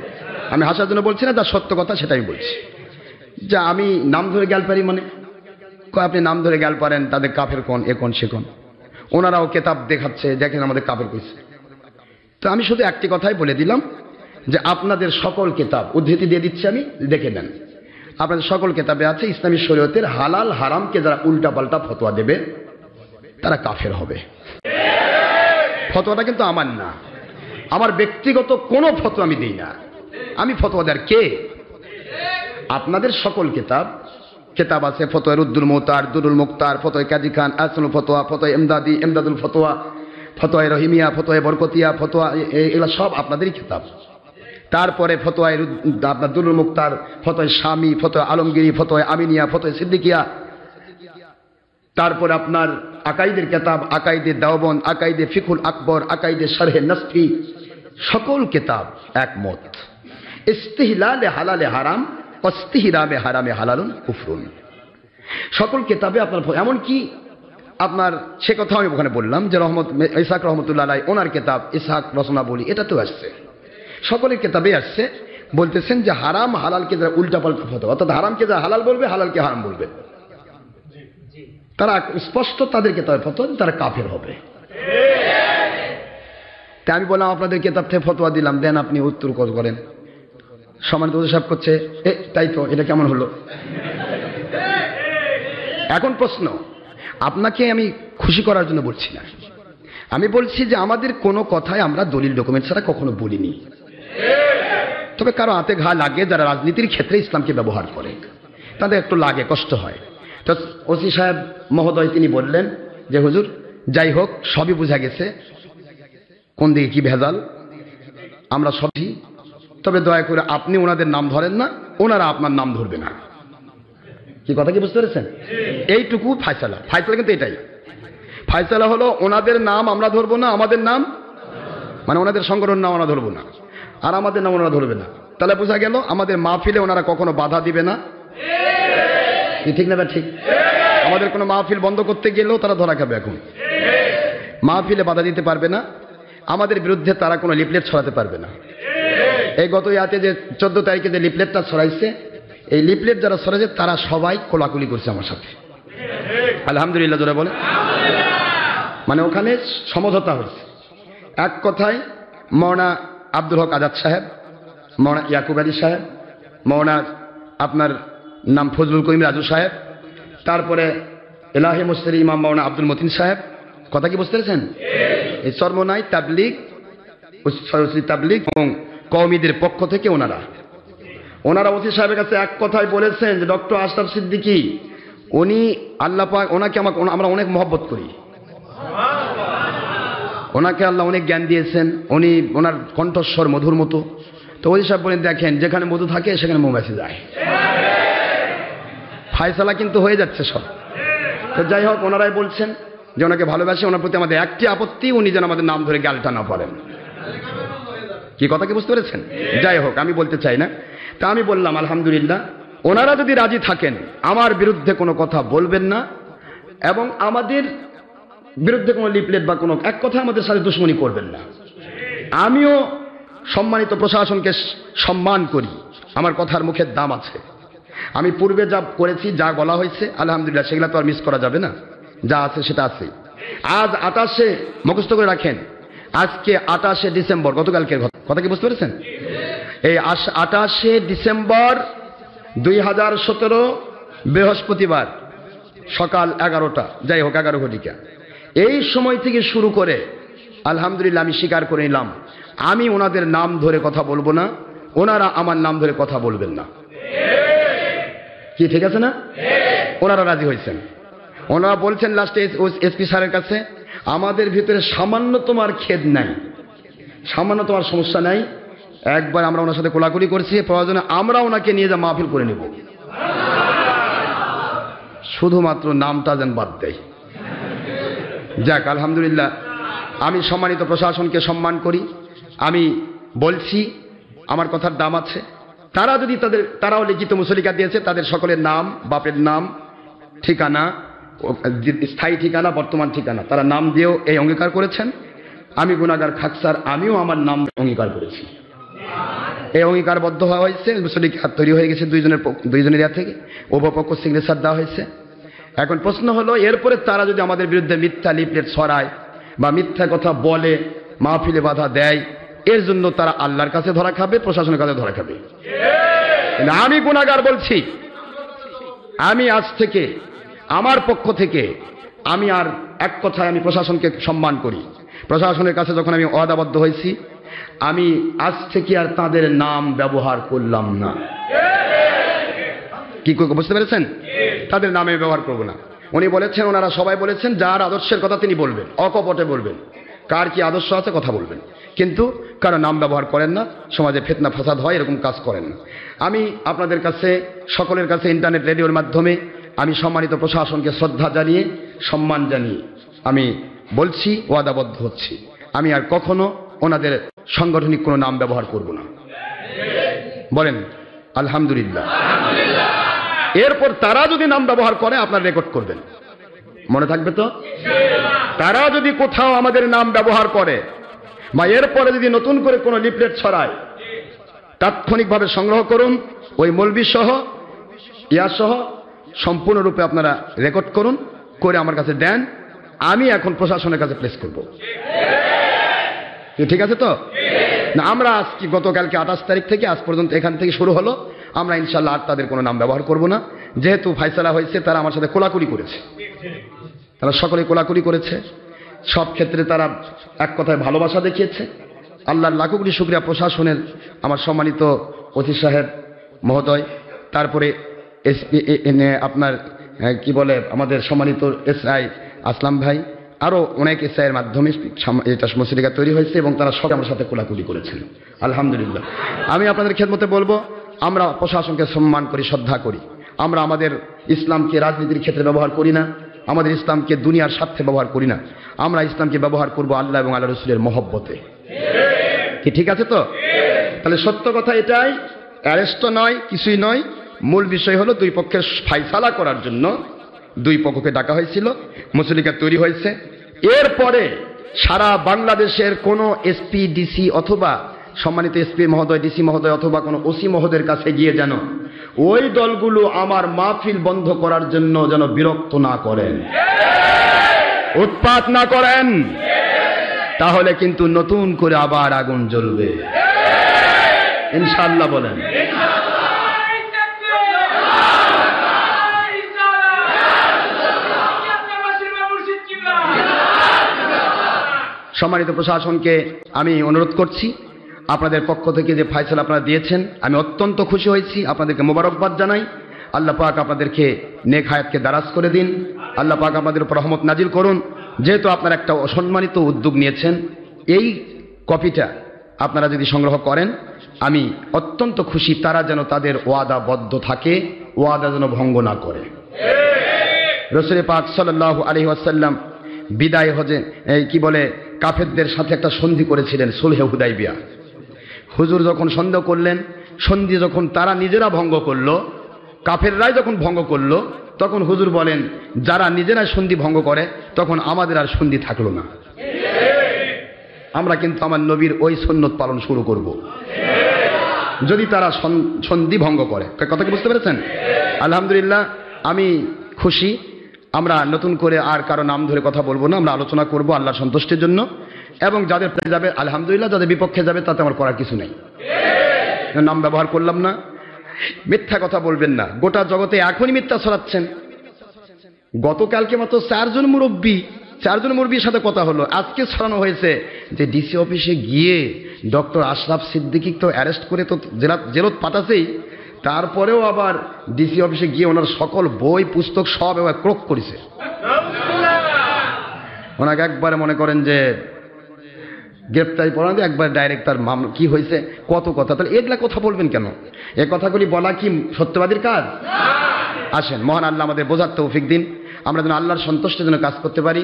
আমি হাসার জন্য বলছি না, যা সত্য কথা সেটাই বলছি। যা আমি নাম ধরে গাল পারি মানে আপনি নাম ধরে গাল পারেন, তাদের কাফের কোন, এ কোন, সে কোন, ওনারাও কেতাব দেখাচ্ছে, দেখেন আমাদের কাফের কইছে। তো আমি শুধু একটি কথাই বলে দিলাম যে আপনাদের সকল কেতাব, উদ্ধৃতি দিয়ে দিচ্ছি আমি, দেখে নেন, আপনাদের সকল কেতাবে আছে ইসলামী শরীয়তের হালাল হারামকে যারা উল্টাপাল্টা ফতোয়া দেবে তারা কাফের হবে। ফতোয়াটা কিন্তু আমার না, আমার ব্যক্তিগত কোনো ফতোয়া আমি দিই না, আমি ফতোয়া দেয়ার কে? আপনাদের সকল কেতাব আছে, ফতোয়া রুদ্দুল মুতার, দুরুল মুক্তার, ফতোয়া কাজী খান, আসনুল ফতোয়া, ফতোয়া এমদাদি, এমদাদুল ফতোয়া, ফতোয়া রহিমিয়া, ফতোয়া বরকতিয়া, ফতোয়া, এগুলো সব আপনাদেরই কিতাব। তারপরে ফতোয়া আপনার দুরুল মুক্তার, ফতোয়া শামী, ফতোয়া আলমগিরি, ফতোয়া আমিনিয়া, ফতোয়া সিদ্দিকিয়া, তারপরে আপনার আকাইদের কিতাব, আকাইদে দেওবন্দ, আকাইদে ফিকুল আকবর, আকাইদে শারহে নসফি, সকল কিতাব একমত ইস্তিহলালে হালালে হারাম, ইস্তিহরামে হারামে হালালুন কুফরুন। সকল কিতাবে আপনার, এমনকি আপনার সে কথা আমি ওখানে বললাম যে ইসহাক রহমতুল্লাহ আলাইহি ওনার কিতাব ইসহাক রচনাবলী, এটা তো আসছে, সকলের কিতাবে আসছে, বলতেছেন যে হারাম হালালকে যারা উল্টাপাল্টা ফতোয়া, অর্থাৎ হারামকে যারা হালাল বলবে, হালালকে হারাম বলবে, তারা স্পষ্ট তাদের কিতাবে ফতোয়া, তারা কাফের হবে। তাই আমি বললাম আপনাদের কিতাব থেকে ফতোয়া দিলাম, দেন আপনি উত্তর করেন। সম্মানিত সাহেব করছে, তাই তো, এটা কেমন হলো? এখন প্রশ্ন, আপনাকে আমি খুশি করার জন্য বলছি না, আমি বলছি যে আমাদের কোনো কথায় আমরা দলিল ডকুমেন্ট ছাড়া কখনো বলিনি। তবে কারো হাতে ঘা লাগে, যারা রাজনীতির ক্ষেত্রে ইসলামকে ব্যবহার করে, তাদের একটু লাগে, কষ্ট হয়। তো ওসি সাহেব মহোদয় তিনি বললেন যে হুজুর যাই হোক, সবই বোঝা গেছে কোন দিকে কি ভেজাল, আমরা সবই, তবে দয়া করে আপনি ওনাদের নাম ধরেন না, ওনারা আপনার নাম ধরবে না। কি কথা কি বুঝতে পেরেছেন? এইটুকু ফায়সালা, ফায়সালা কিন্তু এটাই, ফায়সালা হলো ওনাদের নাম আমরা ধরবো না, আমাদের নাম মানে ওনাদের সংগঠন নাম আমরা ধরবো না, আর আমাদের নাম ওনারা ধরবে না। তাহলে বোঝা গেল আমাদের মাহফিলে ওনারা কখনো বাধা দিবে না। ঠিক না? ঠিক। আমাদের কোনো মাহফিল বন্ধ করতে গেলেও তারা ধরা খাবে। এখন মাহফিলে বাধা দিতে পারবে না, আমাদের বিরুদ্ধে তারা কোনো লিফলেট ছড়াতে পারবে না। এই গত ইয়াতে যে 14 তারিখে যে লিফলেটটা ছড়াইছে, এই লিফলেট যারা ছড়াইছে তারা সবাই কোলাকুলি করছে আমার সাথে, আলহামদুলিল্লাহ জোরে বলে। মানে ওখানে সমঝোতা হয়েছে। এক কথায় মৌলানা আব্দুল হক আজাদ সাহেব, মৌলানা ইয়াকুব আলী সাহেব, মৌলানা আপনার নাম ফজলুল করিম রাজু সাহেব, তারপরে এলাহি মুস্তারি ইমাম মৌলানা আব্দুল মতিন সাহেব। কথা কি বুঝতে পেরেছেন? এই চরমোনাই তাবলিগ এবং কওমিদের পক্ষ থেকে ওনারা ওসি সাহেবের কাছে এক কথায় বলেছেন যে ডক্টর আশরাফ সিদ্দিকী উনি আল্লাহ পাক ওনাকে আমরা অনেক মহব্বত করি, ওনাকে আল্লাহ অনেক জ্ঞান দিয়েছেন, উনি ওনার কণ্ঠস্বর মধুর মতো। তো ওসি সাহেব বলেন দেখেন যেখানে মধু থাকে সেখানে মৌমাছি যায়, ফায়সালা কিন্তু হয়ে যাচ্ছে সব। তো যাই হোক, ওনারাই বলছেন যে ওনাকে ভালোবাসে, ওনার প্রতি আমাদের একটি আপত্তি উনি যেন আমাদের নাম ধরে গালটা না পারেন। কি কথা কি বুঝতে পেরেছেন? যাই হোক, আমি বলতে চাই না। তা আমি বললাম আলহামদুলিল্লাহ, ওনারা যদি রাজি থাকেন আমার বিরুদ্ধে কোনো কথা বলবেন না এবং আমাদের বিরুদ্ধে কোনো লিফলেট বা কোনো এক কথা আমাদের সাথে দুশ্মনী করবেন না। আমিও সম্মানিত প্রশাসনকে সম্মান করি, আমার কথার মুখের দাম আছে। আমি পূর্বে যা করেছি, যা বলা হয়েছে আলহামদুলিল্লাহ সেগুলো তো আর মিস করা যাবে না, যা আছে সেটা আছে। আজ 28 মুখস্থ করে রাখেন, আজকে 28 ডিসেম্বর, গতকালকের কথা কি বুঝতে পেরেছেন? এই 28 ডিসেম্বর 2017 বৃহস্পতিবার সকাল 11টা, যাই হোক 11 ঘটিকা, এই সময় থেকে শুরু করে আলহামদুলিল্লাহ আমি স্বীকার করে নিলাম আমি ওনাদের নাম ধরে কথা বলবো না, ওনারা আমার নাম ধরে কথা বলবেন না। কি ঠিক আছে না? ওনারা রাজি হয়েছেন। ওনারা বলছেন লাস্টে এসপি স্যারের কাছে আমাদের ভিতরে সামান্য তোমার খেদ নাই, সামান্য তোমার সমস্যা নাই, একবার আমরা ওনার সাথে কোলাকুলি করছি, প্রয়োজনে আমরা ওনাকে নিয়ে যা মাহফিল করে নেব, শুধুমাত্র নামটা যেন বাদ দেয়। যাক আলহামদুলিল্লাহ, আমি সম্মানিত প্রশাসনকে সম্মান করি, আমি বলছি আমার কথার দাম আছে। তারা যদি তারাও লিখিত মুসলিকা দিয়েছে, তাদের সকলের নাম, বাপের নাম, ঠিকানা, স্থায়ী ঠিকানা, বর্তমান ঠিকানা, তারা নাম দিয়েও এই অঙ্গীকার করেছেন। আমি গুনাহগার খাকসার, আমিও আমার নাম অঙ্গীকার করেছি। এই অঙ্গীকারবদ্ধ হওয়া হয়েছে, মুসলিকা তৈরি হয়ে গেছে দুইজনের ইয়া থেকে, উভয়পক্ষ সিগনেচার দেওয়া হয়েছে। এখন প্রশ্ন হলো, এরপরে তারা যদি আমাদের বিরুদ্ধে মিথ্যা লিফলেট ছড়ায় বা মিথ্যা কথা বলে, মাহফিলে বাধা দেয়, এর জন্য তারা আল্লাহর কাছে ধরা খাবে, প্রশাসনের কাছে ধরা খাবে। আমি গুনাহগার বলছি, আমি আজ থেকে আমার পক্ষ থেকে আমি আর এক কথায় আমি প্রশাসনকে সম্মান করি। প্রশাসনের কাছে যখন আমি ওয়াদাবদ্ধ হয়েছি, আমি আজ থেকে আর তাদের নাম ব্যবহার করলাম না। কি বুঝতে পেরেছেন? তাদের নামে ব্যবহার করব না। উনি বলেছেন, ওনারা সবাই বলেছেন যার আদর্শের কথা তিনি বলবেন, অকপটে বলবেন, কার কি আদর্শ আছে কথা বলবেন, কিন্তু কারো নাম ব্যবহার করেন না, সমাজে ফিতনা ফাসাদ হয় এরকম কাজ করেন না। আমি আপনাদের কাছে, সকলের কাছে ইন্টারনেট রেডিওর মাধ্যমে আমি সম্মানিত প্রশাসনকে শ্রদ্ধা জানিয়ে, সম্মান জানিয়ে আমি বলছি, ওয়াদাবদ্ধ হচ্ছি, আমি আর কখনো ওনাদের সাংগঠনিক কোনো নাম ব্যবহার করব না। বলেন আলহামদুলিল্লাহ। এরপর তারা যদি নাম ব্যবহার করে আপনার রেকর্ড করবেন, মনে থাকবে তো? তারা যদি কোথাও আমাদের নাম ব্যবহার করে বা এরপরে যদি নতুন করে কোনো লিফলেট ছড়ায়, তাৎক্ষণিকভাবে সংগ্রহ করুন, ওই মৌলবি সহ সহ সম্পূর্ণরূপে আপনারা রেকর্ড করুন, করে আমার কাছে দেন, আমি এখন প্রশাসনের কাছে প্লেস করব। ঠিক আছে তো? না, আমরা আজকে গতকালকে 28 তারিখ থেকে আজ পর্যন্ত এখান থেকে শুরু হলো, আমরা ইনশাল্লাহ আর তাদের কোনো নাম ব্যবহার করব না। যেহেতু ফায়সালা হয়েছে, তারা আমার সাথে কোলাকুলি করেছে, তারা সকলে কোলাকুলি করেছে, সব ক্ষেত্রে তারা এক কথায় ভালোবাসা দেখিয়েছে। আল্লাহর লাখো কোটি শুকরিয়া প্রশাসনের, আমার সম্মানিত অতি সাহেব মহোদয়, তারপরে এসপি আপনার কি বলে আমাদের সম্মানিত এসআই আসলাম ভাই, আরও অনেক এসআইয়ের মাধ্যমে এটা মুসলিকা তৈরি হয়েছে এবং তারা সব আমার সাথে কোলাকুলি করেছেন আলহামদুলিল্লাহ। আমি আপনাদের খেদমতে বলবো, আমরা প্রশাসনকে সম্মান করি, শ্রদ্ধা করি। আমরা আমাদের ইসলামকে রাজনীতির ক্ষেত্রে ব্যবহার করি না, আমাদের ইসলামকে দুনিয়ার স্বার্থে ব্যবহার করি না, আমরা ইসলামকে ব্যবহার করব আল্লাহ এবং আল্লাহ রসুলের মহব্বতে। কি ঠিক আছে তো? তাহলে সত্য কথা এটাই, অ্যারেস্ট নয়, কিছুই নয়। মূল বিষয় হলো দুই পক্ষের ফায়সালা করার জন্য দুই পক্ষকে ডাকা হয়েছিল, মুসলিকা তৈরি হয়েছে। এরপরে সারা বাংলাদেশের কোনো এসপি, ডিসি অথবা সম্মানিত এসপি মহোদয়, ডিসি মহোদয় অথবা কোনো ওসি মহোদয়ের কাছে গিয়ে যেন ওই দলগুলো আমার মাহফিল বন্ধ করার জন্য যেন বিরক্ত না করেন, উৎপাত না করেন। তাহলে কিন্তু নতুন করে আবার আগুন জ্বলবে ইনশাআল্লাহ বলেন। সম্মানিত প্রশাসনকে আমি অনুরোধ করছি, আপনাদের পক্ষ থেকে যে ফয়সালা আপনারা দিয়েছেন আমি অত্যন্ত খুশি হয়েছি, আপনাদেরকে মোবারকবাদ জানাই। আল্লাহ পাক আপনাদেরকে নেক হায়াতকে দারাজ করে দিন, আল্লাহ পাক আপনাদের উপর রহমত নাজিল করুন। যেহেতু আপনারা একটা অসম্মানিত উদ্যোগ নিয়েছেন, এই কপিটা আপনারা যদি সংগ্রহ করেন আমি অত্যন্ত খুশি। তারা যেন তাদের ওয়াদাবদ্ধ থাকে, ওয়াদা যেন ভঙ্গ না করে। রাসূল পাক সাল্লাল্লাহু আলাইহি ওয়াসাল্লাম বিদায় হজে কি বলে কাফেরদের সাথে একটা সন্ধি করেছিলেন, সুলহে হুদাইবিয়া। হুজুর যখন সন্ধি করলেন, সন্ধি যখন তারা নিজেরা ভঙ্গ করলো, কাফেররাই যখন ভঙ্গ করলো, তখন হুজুর বলেন যারা নিজেরা সন্ধি ভঙ্গ করে তখন আমাদের আর সন্ধি থাকলো না। আমরা কিন্তু আমার নবীর ওই সুন্নত পালন শুরু করব যদি তারা সন্ধি ভঙ্গ করে। কথা কি বুঝতে পেরেছেন? আলহামদুলিল্লাহ আমি খুশি। আমরা নতুন করে আর কারো নাম ধরে কথা বলবো না, আমরা আলোচনা করব আল্লাহর সন্তুষ্টির জন্য। এবং যাদের পেয়ে যাবে আলহামদুলিল্লাহ, যাদের বিপক্ষে যাবে তাতে আমার করার কিছু নেই। নাম ব্যবহার করলাম না, মিথ্যা কথা বলবেন না। গোটা জগতে এখনই মিথ্যা ছড়াচ্ছেন। গতকালকে মাত্র চারজন মুরব্বির সাথে কথা হলো, আজকে ছড়ানো হয়েছে যে ডিসি অফিসে গিয়ে ডক্টর আশরাফ সিদ্দিকী তো অ্যারেস্ট করে তো জেলত পাঠাছেই, তারপরেও আবার ডিসি অফিসে গিয়ে ওনার সকল বই পুস্তক সব এবার ক্রোক করেছে। ওনাকে একবারে মনে করেন যে গ্রেপ্তারি পড়ানো, একবার ডাইরেক্ট তার মামলা কি হয়েছে, কত কথা। তাহলে এগুলা কথা বলবেন কেন? এ কথাগুলি বলা কি সত্যবাদীর কাজ? আসেন, মহান আল্লাহ আমাদের বোঝার তৌফিক দিন, আমরা যেন আল্লাহর সন্তুষ্টির জন্য কাজ করতে পারি,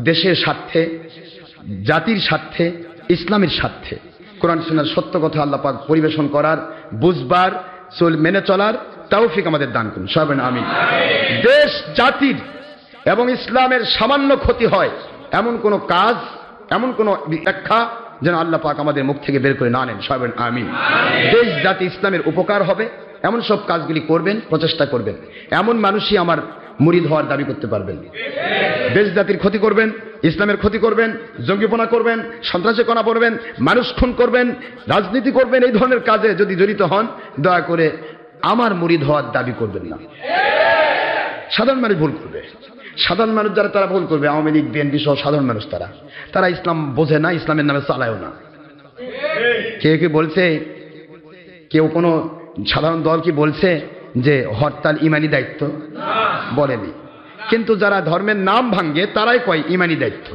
দেশের স্বার্থে, জাতির স্বার্থে, ইসলামের স্বার্থে। কোরআন সুন্নাহর সত্য কথা আল্লাহ পাক পরিবেশন করার, বুঝবার, মেনে চলার তৌফিক আমাদের দান করুন, সবাই আমিন। দেশ জাতির এবং ইসলামের সামান্য ক্ষতি হয় এমন কোন কাজ, এমন কোন ব্যাখ্যা যেন আল্লাহ পাক আমাদের মুখ থেকে বের করে না নেন, সবাই আমিন। দেশ জাতি ইসলামের উপকার হবে এমন সব কাজগুলি করবেন, প্রচেষ্টা করবেন। এমন মানুষই আমার মুরিদ হওয়ার দাবি করতে পারবেন। দেশ জাতির ক্ষতি করবেন, ইসলামের ক্ষতি করবেন, জঙ্গিপনা করবেন, সন্ত্রাসীপনা করবেন, মানুষ খুন করবেন, রাজনীতি করবেন, এই ধরনের কাজে যদি জড়িত হন, দয়া করে আমার মুরিদ হওয়ার দাবি করবেন না। সাধারণ মানুষ ভুল করবে, সাধারণ মানুষ যারা তারা ভুল করবে, আওয়ামী লীগ বিএনপি সহ সাধারণ মানুষ তারা ইসলাম বোঝে না, ইসলামের নামে চালায়ও না। কেউ কি বলছে, কেউ কোনো সাধারণ দল কি বলছে যে হরতাল ইমানি দায়িত্ব? বলেনি। কিন্তু যারা ধর্মের নাম ভাঙ্গে তারাই কয় ইমানি দায়িত্ব।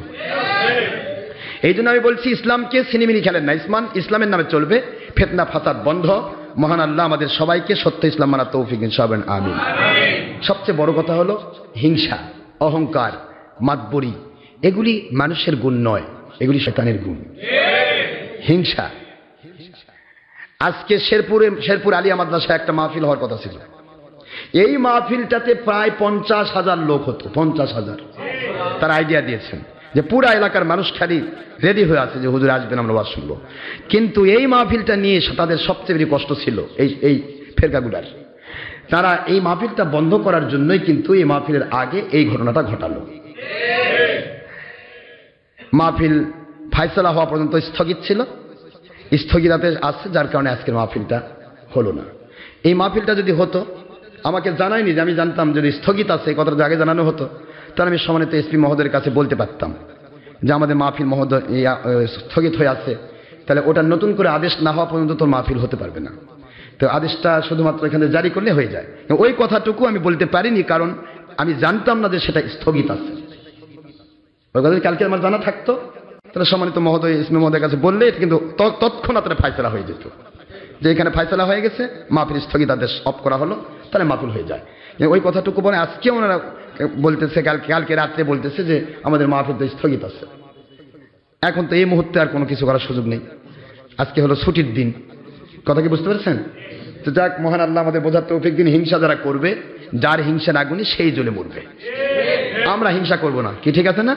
এই জন্য আমি বলছি ইসলামকে সিনেমিনি খেলেন না, ইসলামের নামে চলবে, ফিতনা ফাসাদ বন্ধ। মহান আল্লাহ আমাদের সবাইকে সত্য ইসলাম মানার তৌফিক দিন, সবাই আমিন। সবচেয়ে বড় কথা হলো হিংসা, অহংকার, মাতবরি, এগুলি মানুষের গুণ নয়, এগুলি শয়তানের গুণ। হিংসা। আজকে শেরপুর আলিয়া মাদ্রাসায় একটা মাহফিল হওয়ার কথা ছিল। এই মাহফিলটাতে প্রায় 50,000 লোক হতো, 50,000। তার আইডিয়া দিয়েছেন যে পুরা এলাকার মানুষ খালি রেডি হয়ে আছে যে হুজুর আসবেন, আমরা ওয়াজ শুনবো। কিন্তু এই মাহফিলটা নিয়ে তাদের সবচেয়ে বেশি কষ্ট ছিল এই ফেরকাগুলার। তারা এই মাহফিলটা বন্ধ করার জন্যই কিন্তু এই মাহফিলের আগে এই ঘটনাটা ঘটালো। মাহফিল ফায়সালা হওয়া পর্যন্ত স্থগিত ছিল, স্থগিতাতে আসছে, যার কারণে আজকের মাহফিলটা হলো না। এই মাহফিলটা যদি হতো, আমাকে জানায়নি যে আমি জানতাম যদি স্থগিত আছে, কথাটা আগে জানানো হতো, তাহলে আমি সম্মানিত এসপি মহোদয়ের কাছে বলতে পারতাম যে আমাদের মাহফিল মহোদয় স্থগিত হয়ে আছে, তাহলে ওটা নতুন করে আদেশ না হওয়া পর্যন্ত তোর মাহফিল হতে পারবে না। তো আদেশটা শুধুমাত্র এখানে জারি করলে হয়ে যায়। ওই কথাটুকু আমি বলতে পারিনি, কারণ আমি জানতাম না যে সেটা স্থগিত আছে। ওই কথা কালকে আমার জানা থাকতো, তাহলে সম্মানিত মহোদয় ইসমি মহোদয়ের কাছে বললে কিন্তু তৎক্ষণাৎ ফায়সালা হয়ে যেত যে এখানে ফায়সালা হয়ে গেছে, মাহফিল স্থগিত আদেশ অফ করা হলো, তাহলে মাহফিল হয়ে যায়। ওই কথাটুকু বলে আজকে ওনারা বলতেছে, কালকে রাত্রে বলতেছে যে আমাদের মাহফিল তো স্থগিত আছে। এখন তো এই মুহূর্তে আর কোনো কিছু করার সুযোগ নেই, আজকে হলো ছুটির দিন। কথা কি বুঝতে পারছেন? তো যাক, মহান আল্লাহ আমাদের বোঝার তৌফিক দিন। হিংসা যারা করবে, যার হিংসা আগুনে সেই জ্বলে মরবে। আমরা হিংসা করব না, কি ঠিক আছে না?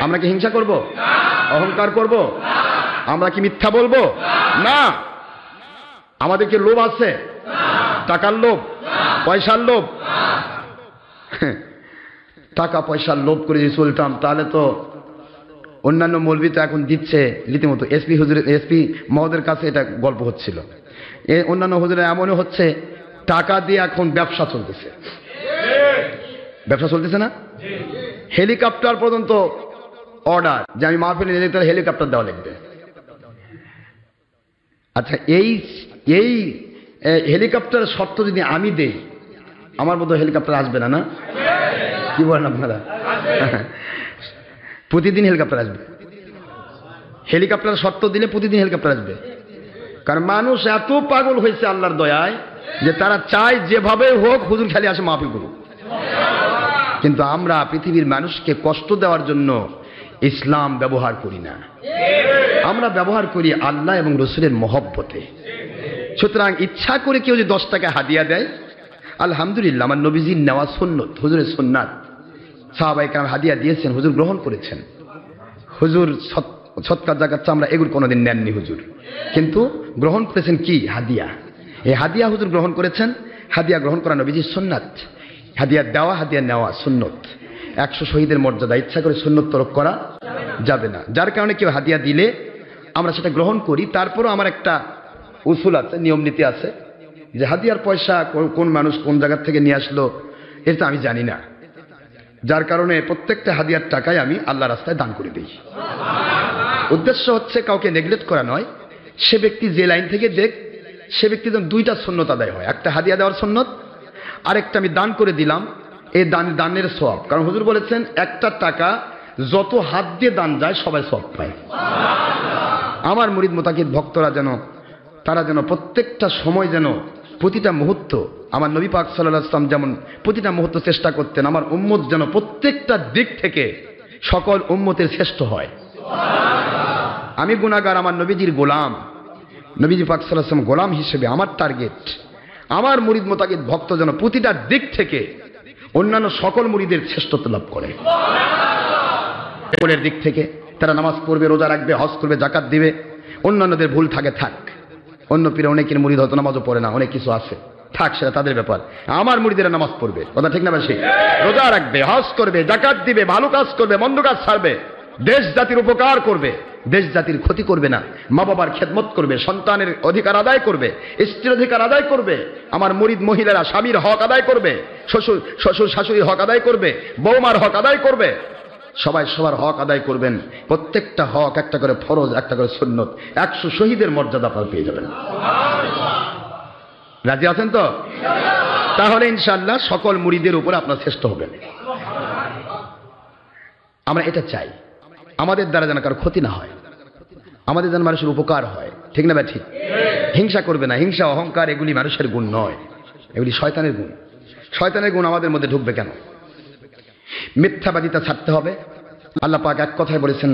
আমরা কি হিংসা করব? অহংকার করব? আমরা কি মিথ্যা বলবো? না। আমাদের কি লোভ আছে? টাকার লোভ, পয়সার লোভ? টাকা পয়সার লোভ করে যদি চলতাম তাহলে তো অন্যান্য মৌলবি তো এখন দিচ্ছে রীতিমতো এসপি হুজুর, এসপি মহোদয়ের কাছে এটা গল্প হচ্ছিল। অন্যান্য হুজুরে এমনও হচ্ছে টাকা দিয়ে এখন ব্যবসা চলতেছে, ব্যবসা চলতেছে না? হেলিকপ্টার পর্যন্ত অর্ডার যে আমি মাহফিলে নিয়ে যেতে হেলিকপ্টার দেওয়া লাগবে। আচ্ছা, এই হেলিকপ্টারের শর্ত যদি আমি দেই, আমার মতো হেলিকপ্টার আসবে না? না, কি বলেন আপনারা? প্রতিদিন হেলিকপ্টার আসবে। হেলিকপ্টারের শর্ত দিলে প্রতিদিন হেলিকপ্টার আসবে। কারণ মানুষ এত পাগল হয়েছে আল্লাহর দয়ায় যে তারা চায় যেভাবে হোক হুজুর খালি আসে মাহফিল করুক। কিন্তু আমরা পৃথিবীর মানুষকে কষ্ট দেওয়ার জন্য ইসলাম ব্যবহার করি না, আমরা ব্যবহার করি আল্লাহ এবং রসুলের মহব্বতে। সুতরাং ইচ্ছা করে কেউ যদি 10 টাকা হাদিয়া দেয়, আলহামদুলিল্লাহ, আমার নবীজির নেওয়া সুন্নত, হুজুরের সুন্নাত। সাহাবায়ে কেরাম হাদিয়া দিয়েছেন, হুজুর গ্রহণ করেছেন। হুজুর সৎকার জাকাত আমরা এগুলো কোনোদিন নেননি হুজুর, কিন্তু গ্রহণ করেছেন কি? হাদিয়া। এই হাদিয়া হুজুর গ্রহণ করেছেন। হাদিয়া গ্রহণ করা নবীজির সুন্নাত, হাদিয়া দেওয়া, হাদিয়া নেওয়া সুন্নত। 100 শহীদের মর্যাদা ইচ্ছা করে সুন্নত তরক করা যাবে না। যার কারণে কেউ হাদিয়া দিলে আমরা সেটা গ্রহণ করি। তারপরও আমার একটা উসুল আছে, নিয়ম নীতি আছে, যে হাদিয়ার পয়সা কোন মানুষ কোন জায়গা থেকে নিয়ে আসলো এটা আমি জানি না। যার কারণে প্রত্যেকটা হাদিয়ার টাকায় আমি আল্লাহ রাস্তায় দান করে দিই। উদ্দেশ্য হচ্ছে কাউকে নেগলেক্ট করা নয়। সে ব্যক্তি যে লাইন থেকে দেখ, সে ব্যক্তি যেন 2টা সুন্নত আদায় হয়। একটা হাদিয়া দেওয়ার সুন্নত, আরেকটা আমি দান করে দিলাম, এই দানের সওয়াব। কারণ হুজুর বলেছেন একটা টাকা যত হাত দিয়ে দান যায় সবাই সওয়াব পায়। আমার মুরিদ মুতাকিদ ভক্তরা যেন তারা যেন প্রত্যেকটা সময় যেন প্রতিটা মুহূর্ত আমার নবী পাক সাল্লাল্লাহু আলাইহি ওয়াসাল্লাম যেমন প্রতিটা মুহূর্ত চেষ্টা করতেন আমার উম্মত যেন প্রত্যেকটা দিক থেকে সকল উম্মতের শ্রেষ্ঠ হয়। আমি গুনাহগার, আমার নবীজির গোলাম, নবীজি পাক সাল্লাল্লাহু আলাইহি ওয়াসাল্লাম গোলাম হিসেবে আমার টার্গেট আমার মুরিদ মুতাকিদ ভক্ত যেন প্রতিটা দিক থেকে অন্যান্য সকল মুরিদের শ্রেষ্ঠত্ব লাভ করে। সকলের দিক থেকে তারা নামাজ পড়বে, রোজা রাখবে, হজ করবে, জাকাত দিবে। অন্যান্যদের ভুল থাকে থাক, অন্য পীরে অনেকের মুরিদ হয়তো নামাজও পড়ে না, অনেক কিছু আছে, থাক, সেটা তাদের ব্যাপার। আমার মুরিদেরা নামাজ পড়বে, কথা ঠিক না বেশি? রোজা রাখবে, হজ করবে, জাকাত দিবে, ভালো কাজ করবে, মন্দ কাজ ছাড়বে, দেশ জাতির উপকার করবে, দেশ জাতির ক্ষতি করবে না, মা বাবার খেদমত করবে, সন্তানের অধিকার আদায় করবে, স্ত্রীর অধিকার আদায় করবে। আমার মুরিদ মহিলারা স্বামীর হক আদায় করবে, শ্বশুর শাশুড়ির হক আদায় করবে, বৌমার হক আদায় করবে। সবাই সবার হক আদায় করবেন। প্রত্যেকটা হক একটা করে ফরজ, একটা করে সুন্নত। 100 শহীদের মর্যাদা আপনারা পেয়ে যাবেন। রাজি আছেন তো? তাহলে ইনশাআল্লাহ সকল মুরিদের উপরে আপনার শ্রেষ্ঠ হবেন। আমরা এটা চাই, আমাদের দ্বারা যেন কারো ক্ষতি না হয়, আমাদের যেন মানুষের উপকার হয়। ঠিক না ভাই? ঠিক। হিংসা করবে না। হিংসা, অহংকার এগুলি মানুষের গুণ নয়, এগুলি শয়তানের গুণ। শয়তানের গুণ আমাদের মধ্যে ঢুকবে কেন? মিথ্যাবাদিতা ছাড়তে হবে। আল্লাহ পাক এক কথায় বলেছেন,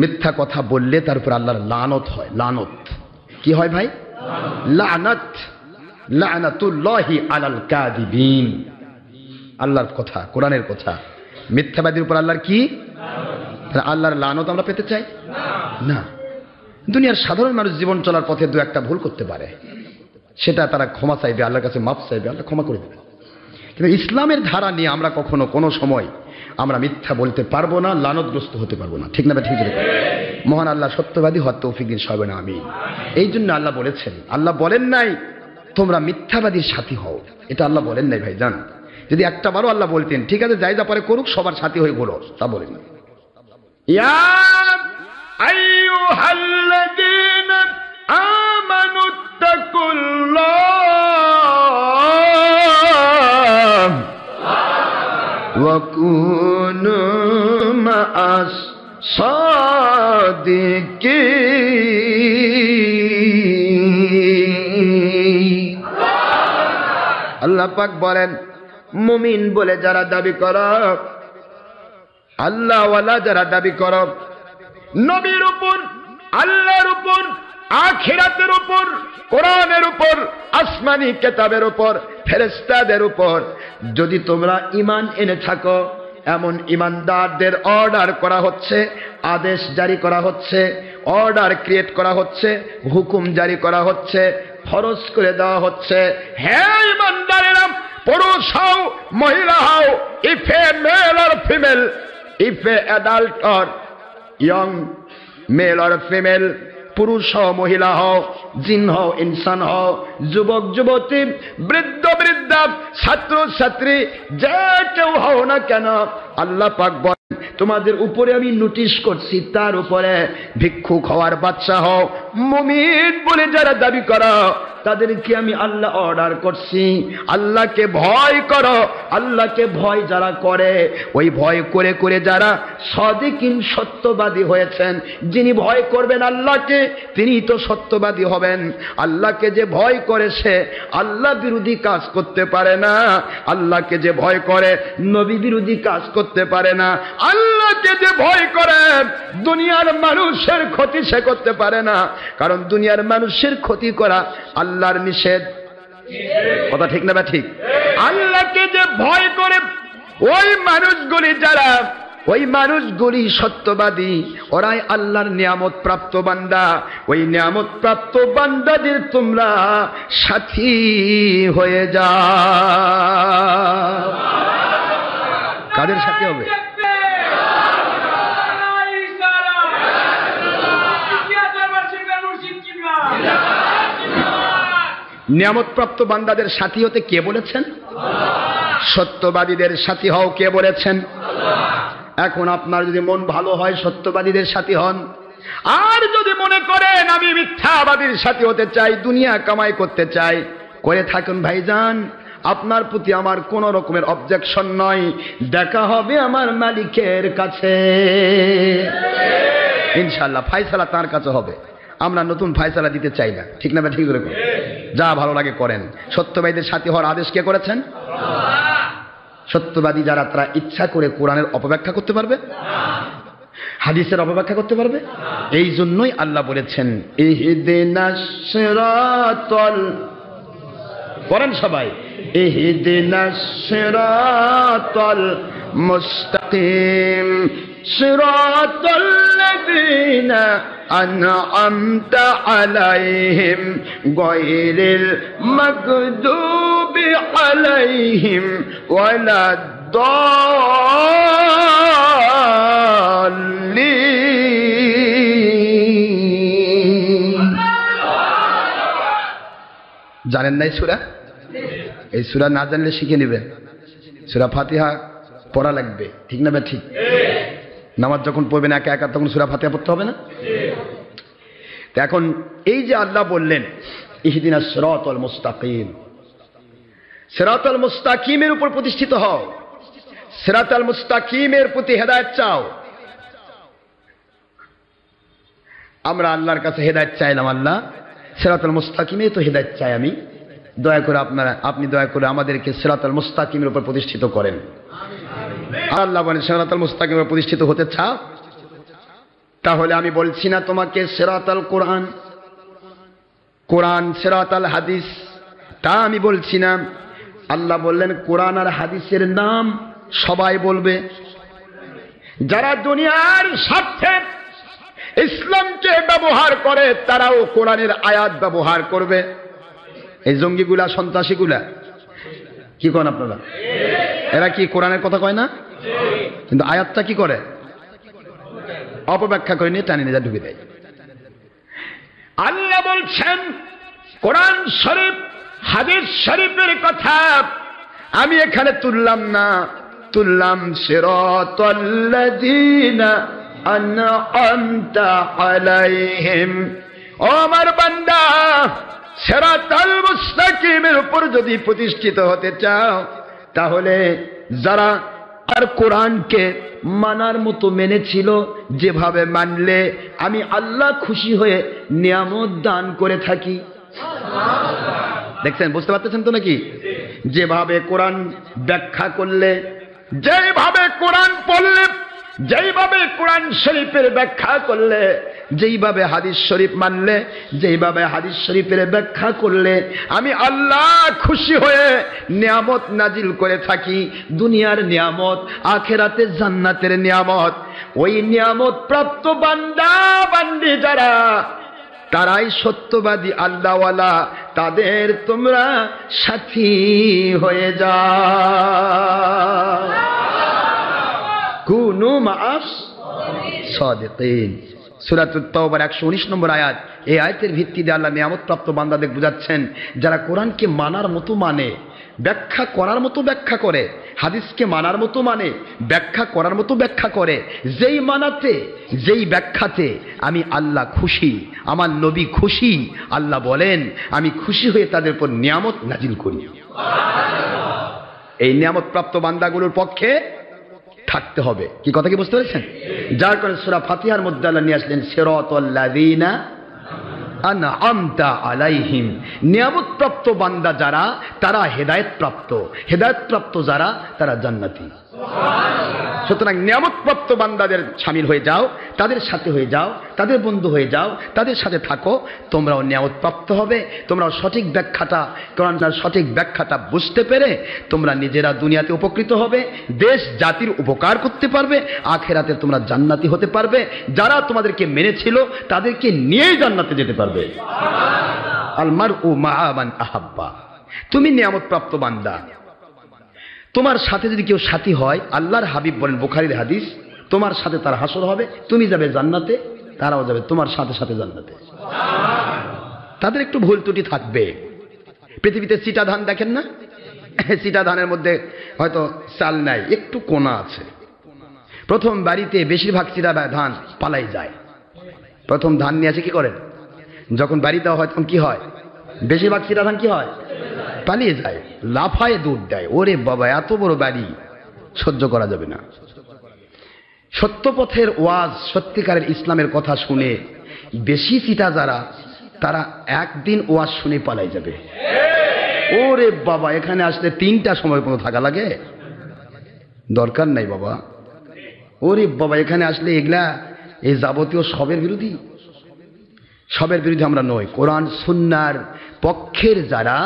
মিথ্যা কথা বললে তার উপর আল্লাহর লানত হয়। লানত কি হয় ভাই? লানত, লানাতুল্লাহি আলাল কাযিবিন। আল্লাহর কথা, কোরআনের কথা। মিথ্যাবাদীর উপর আল্লাহর কি? আল্লাহর লানত আমরা পেতে চাই না। দুনিয়ার সাধারণ মানুষ জীবন চলার পথে 2-1টা ভুল করতে পারে, সেটা তারা ক্ষমা চাইবে, আল্লাহর কাছে মাফ চাইবে, আল্লাহ ক্ষমা করে দেবে। কিন্তু ইসলামের ধারা নিয়ে আমরা কখনো কোনো সময় আমরা মিথ্যা বলতে পারবো না, লানতগ্রস্ত হতে পারবো না। ঠিক না? ঠিক। মহান আল্লাহ সত্যবাদী হওয়ার তৌফিক দিন সবাই না, আমিন। এই জন্য আল্লাহ বলেছেন, আল্লাহ বলেন নাই তোমরা মিথ্যাবাদীর সাথী হও, এটা আল্লাহ বলেন নাই ভাই জান। যদি একটা বারও আল্লাহ বলতেন ঠিক আছে যাই যা পারে করুক, সবার সাথী হয়ে ঘোরো, তা বলেন না। ইয়া আইয়ুহাল্লাযীনা আমানুত্তাকুল্লাহ ওয়া কুনু মা'আস সাদিকিন। আল্লাহ পাক বলেন, মুমিন বলে যারা দাবি করো, আল্লাহওয়ালা যারা দাবি করো, নবীর উপর, আল্লাহর উপর, আখিরাতের উপর, কোরআনের উপর, আসমানি কিতাবের উপর, ফেরেশতাদের উপর যদি তোমরা ঈমান এনে থাকো, এমন ঈমানদারদের অর্ডার করা হচ্ছে, আদেশ জারি করা হচ্ছে, অর্ডার ক্রিয়েট করা হচ্ছে, হুকুম জারি করা হচ্ছে, ফরজ করে দেওয়া হচ্ছে, হে ঈমানদারেরা, পুরুষ হও মহিলা হও, if a male or female, if a adult or young male or female, পুরুষ হও মহিলা হও, জিন হও ইনসান হও, যুবক যুবতী, বৃদ্ধ বৃদ্ধা, ছাত্র ছাত্রী, যে কেউ হও না কেন, আল্লাহ পাক বলেন তোমাদের উপরে আমি নোটিশ করছি, তার উপরে ভিক্ষুক হওয়ার বাচ্চা হও, মুমিন বলে যারা দাবি করো তাদেরকে আমি আল্লাহ অর্ডার করছি, আল্লাহকে ভয় করো। আল্লাহকে ভয় যারা করে, ওই ভয় করে করে যারা সাদিকিন সত্যবাদী হয়েছেন, যিনি ভয় করবেন আল্লাহকে তিনি তো সত্যবাদী হবেন। আল্লাহকে যে ভয় করে সে আল্লাহ বিরোধী কাজ করতে পারে না, আল্লাহকে যে ভয় করে নবী বিরোধী কাজ করতে পারে না, আল্লাহকে যে ভয় করে দুনিয়ার মানুষের ক্ষতি সে করতে পারে না, কারণ দুনিয়ার মানুষের ক্ষতি করা আল্লাহর নিষেধ। কথা ঠিক না? ঠিক। আল্লাহকে যে ভয় করে ওই মানুষগুলি সত্যবাদী, ওরাই আল্লাহর নিয়ামত প্রাপ্ত বান্দা। ওই নিয়ামত প্রাপ্ত বান্দাদের তোমরা সাথী হয়ে যাও। কাদের সাথে হবে? নিয়ামতপ্রাপ্ত বান্দাদের সাথী হতে কে বলেছেন? সত্যবাদীদের সাথী হও কে বলেছেন? এখন আপনার যদি মন ভালো হয় সত্যবাদীদের সাথী হন, আর যদি মনে করেন আমি মিথ্যাবাদীর সাথী হতে চাই, দুনিয়া কামাই করতে চাই, করে থাকুন ভাইজান, আপনার প্রতি আমার কোন রকমের অবজেকশন নয়। দেখা হবে আমার মালিকের কাছে ইনশাআল্লাহ, ফায়সালা তার কাছে হবে। আমরা নতুন ফায়সালা দিতে চাই না, ঠিক না? ঠিক করে যা ভালো লাগে করেন। সত্যবাদীদের সাথী হওয়ার আদেশ কে করেছেন? সত্যবাদী যারা তারা ইচ্ছা করে কোরআনের অপব্যাখ্যা করতে পারবে, হাদিসের অপব্যাখ্যা করতে পারবে। এই জন্যই আল্লাহ বলেছেন ইহদিনাস সিরাতাল, পড়েন সবাই, ইহদিনাস সিরাতাল মুস্তাকিম সিরাতাল লাযিনা আনআমতা আলাইহিম গায়রিল মাগদুবি আলাইহিম ওয়ালাদ-দাল্লিন। জানেন না এই সূরা? এই সূরা না জানলে শিখে নেবেন। সূরা ফাতিহা পড়া লাগবে, ঠিক না? ঠিক। নামাজ যখন পড়বেন একা একা তখন সূরা ফাতিহা পড়তে হবে না? এখন এই যে আল্লাহ বললেন ইহদিনাস সিরাতাল মুস্তাকিম, সিরাতাল মুস্তাকিমের উপর প্রতিষ্ঠিত হও, সিরাতাল মুস্তাকিমের প্রতি হেদায়েত চাও। আমরা আল্লাহর কাছে হেদায়েত চাইলাম, আল্লাহ সিরাতাল মুস্তাকিমে তো হেদায়েত চাই আমি, দয়া করে আপনি দয়া করে আমাদেরকে সিরাতাল মুস্তাকিমের উপর প্রতিষ্ঠিত করেন। আল্লাহ বলেন সিরাতাল মুস্তাকিমের প্রতিষ্ঠিত হতে চাও, তাহলে আমি বলছি না তোমাকে সিরাতাল কোরআন, কোরআন সিরাতাল হাদিস, তা আমি বলছি না। আল্লাহ বললেন কোরআন আর হাদিসের নাম সবাই বলবে, যারা দুনিয়ার স্বার্থে ইসলামকে ব্যবহার করে তারাও কোরআনের আয়াত ব্যবহার করবে। এই জঙ্গিগুলা সন্ত্রাসীগুলা কি করেন আপনারা? এরা কি কোরআনের কথা কয় না? কিন্তু আয়াতটা কি করে? অপব্যাখ্যা করে নিয়ে টানি নিয়ে ঢুকে দেয়। আল্লাহ বলছেন কোরআন শরীফ হাদিস শরীফের কথা আমি এখানে তুললাম না, তুললাম সিরাতাল্লাযীনা আনআমতা আলাইহিম। ও আমার বান্দা, সিরাতাল মুস্তাকিমের উপর যদি প্রতিষ্ঠিত হতে চাও, তাহলে যারা আর কোরআনকে মানার মতো মেনেছিল, যেভাবে মানলে আমি আল্লাহ খুশি হয়ে নিয়ামত দান করে থাকি। দেখছেন, বুঝতে পারতেছেন তো নাকি? যেভাবে কোরআন ব্যাখ্যা করলে, যেইভাবে কোরআন পড়লে, যেইভাবে কোরআন শরীফের ব্যাখ্যা করলে, যেইভাবে হাদিস শরীফ মানলে, যেইভাবে হাদিস শরীফের ব্যাখ্যা করলে আমি আল্লাহ খুশি হয়ে নিয়ামত নাজিল করে থাকি। দুনিয়ার নিয়ামত, আখিরাতে জান্নাতের নিয়ামত। ওই নিয়ামত প্রাপ্ত বান্দা বান্দি যারা, তারাই সত্যবাদী আল্লাহওয়ালা, তাদের তোমরা সাথী হয়ে যাও। কুনু মা'আস সাদিকিন। সূরাতুত তাওবার 119 নম্বর আয়াত। এই আয়াতের ভিত্তিতে আল্লাহ নিয়ামতপ্রাপ্ত বান্দাদের বুঝাচ্ছেন, যারা কোরআনকে মানার মতো মানে, ব্যাখ্যা করার মতো ব্যাখ্যা করে, হাদিসকে মানার মতো মানে, ব্যাখ্যা করার মতো ব্যাখ্যা করে, যেই মানাতে যেই ব্যাখ্যাতে আমি আল্লাহ খুশি, আমার নবী খুশি, আল্লাহ বলেন আমি খুশি হয়ে তাদের উপর নিয়ামত নাজিল করি। এই নিয়ামতপ্রাপ্ত বান্দাগুলোর পক্ষে থাকতে হবে। কি কথা কি বুঝতে পেরেছেন? যার কারণে সূরা ফাতিহার মধ্যে আল্লাহ নিয়ে আসলেন সিরাতাল লাযিনা আনআমতা আলাইহিম। নিয়ামতপ্রাপ্ত বান্দা যারা, তারা হেদায়েতপ্রাপ্ত, হেদায়েতপ্রাপ্ত যারা, তারা জান্নাতি। সুতরাং নিয়ামতপ্রাপ্ত বান্দাদের শামিল হয়ে যাও, তাদের সাথে হয়ে যাও, তাদের বন্ধু হয়ে যাও, তাদের সাথে থাকো, তোমরাও নিয়ামতপ্রাপ্ত হবে। তোমরাও সঠিক ব্যাখ্যাটা, কোরআনের সঠিক ব্যাখ্যাটা বুঝতে পেরে তোমরা নিজেরা দুনিয়াতে উপকৃত হবে, দেশ জাতির উপকার করতে পারবে, আখিরাতে তোমরা জান্নাতি হতে পারবে। যারা তোমাদেরকে মেনেছিল তাদেরকে নিয়েই জান্নাতে যেতে পারবে। আল মারউ মাআ মান আহাব্বা। তুমি নিয়ামতপ্রাপ্ত বান্দা, তোমার সাথে যদি কেউ সাথী হয়, আল্লাহর হাবিব বলেন, বুখারীর হাদিস, তোমার সাথে তার হাসর হবে, তুমি যাবে জান্নাতে, তারাও যাবে তোমার সাথে সাথে জান্নাতে। তাদের একটু ভুল ত্রুটি থাকবে। পৃথিবীতে চিটা ধান দেখেন না? চিটা ধানের মধ্যে হয়তো চাল নাই, একটু কোনা আছে। প্রথম বাড়িতে বেশিরভাগ চিটা ধান পালাই যায়। প্রথম ধান নিয়ে আসে কি করেন? যখন বাড়ি দেওয়া হয় তখন কি হয়? বেশিরভাগ চিটা ধান কি হয়? পালিয়ে যায়, লাফায় দৌড় দেয়। ওরে বাবা, এত বড় বাড়ি সহ্য করা যাবে না। সত্যপথের ওয়াজ, সত্যিকারের ইসলামের কথা শুনে বেশি চিটা যারা, তারা একদিন ওয়াজ শুনে পালাই যাবে। ওরে বাবা, এখানে আসলে 3টা সময় কোনো থাকা লাগে? দরকার নাই বাবা। ওরে বাবা, এখানে আসলে এগুলা এই যাবতীয় সবের বিরোধী। সবের বিরোধী আমরা নই। কোরআন সুন্নাহর পক্ষের যারা,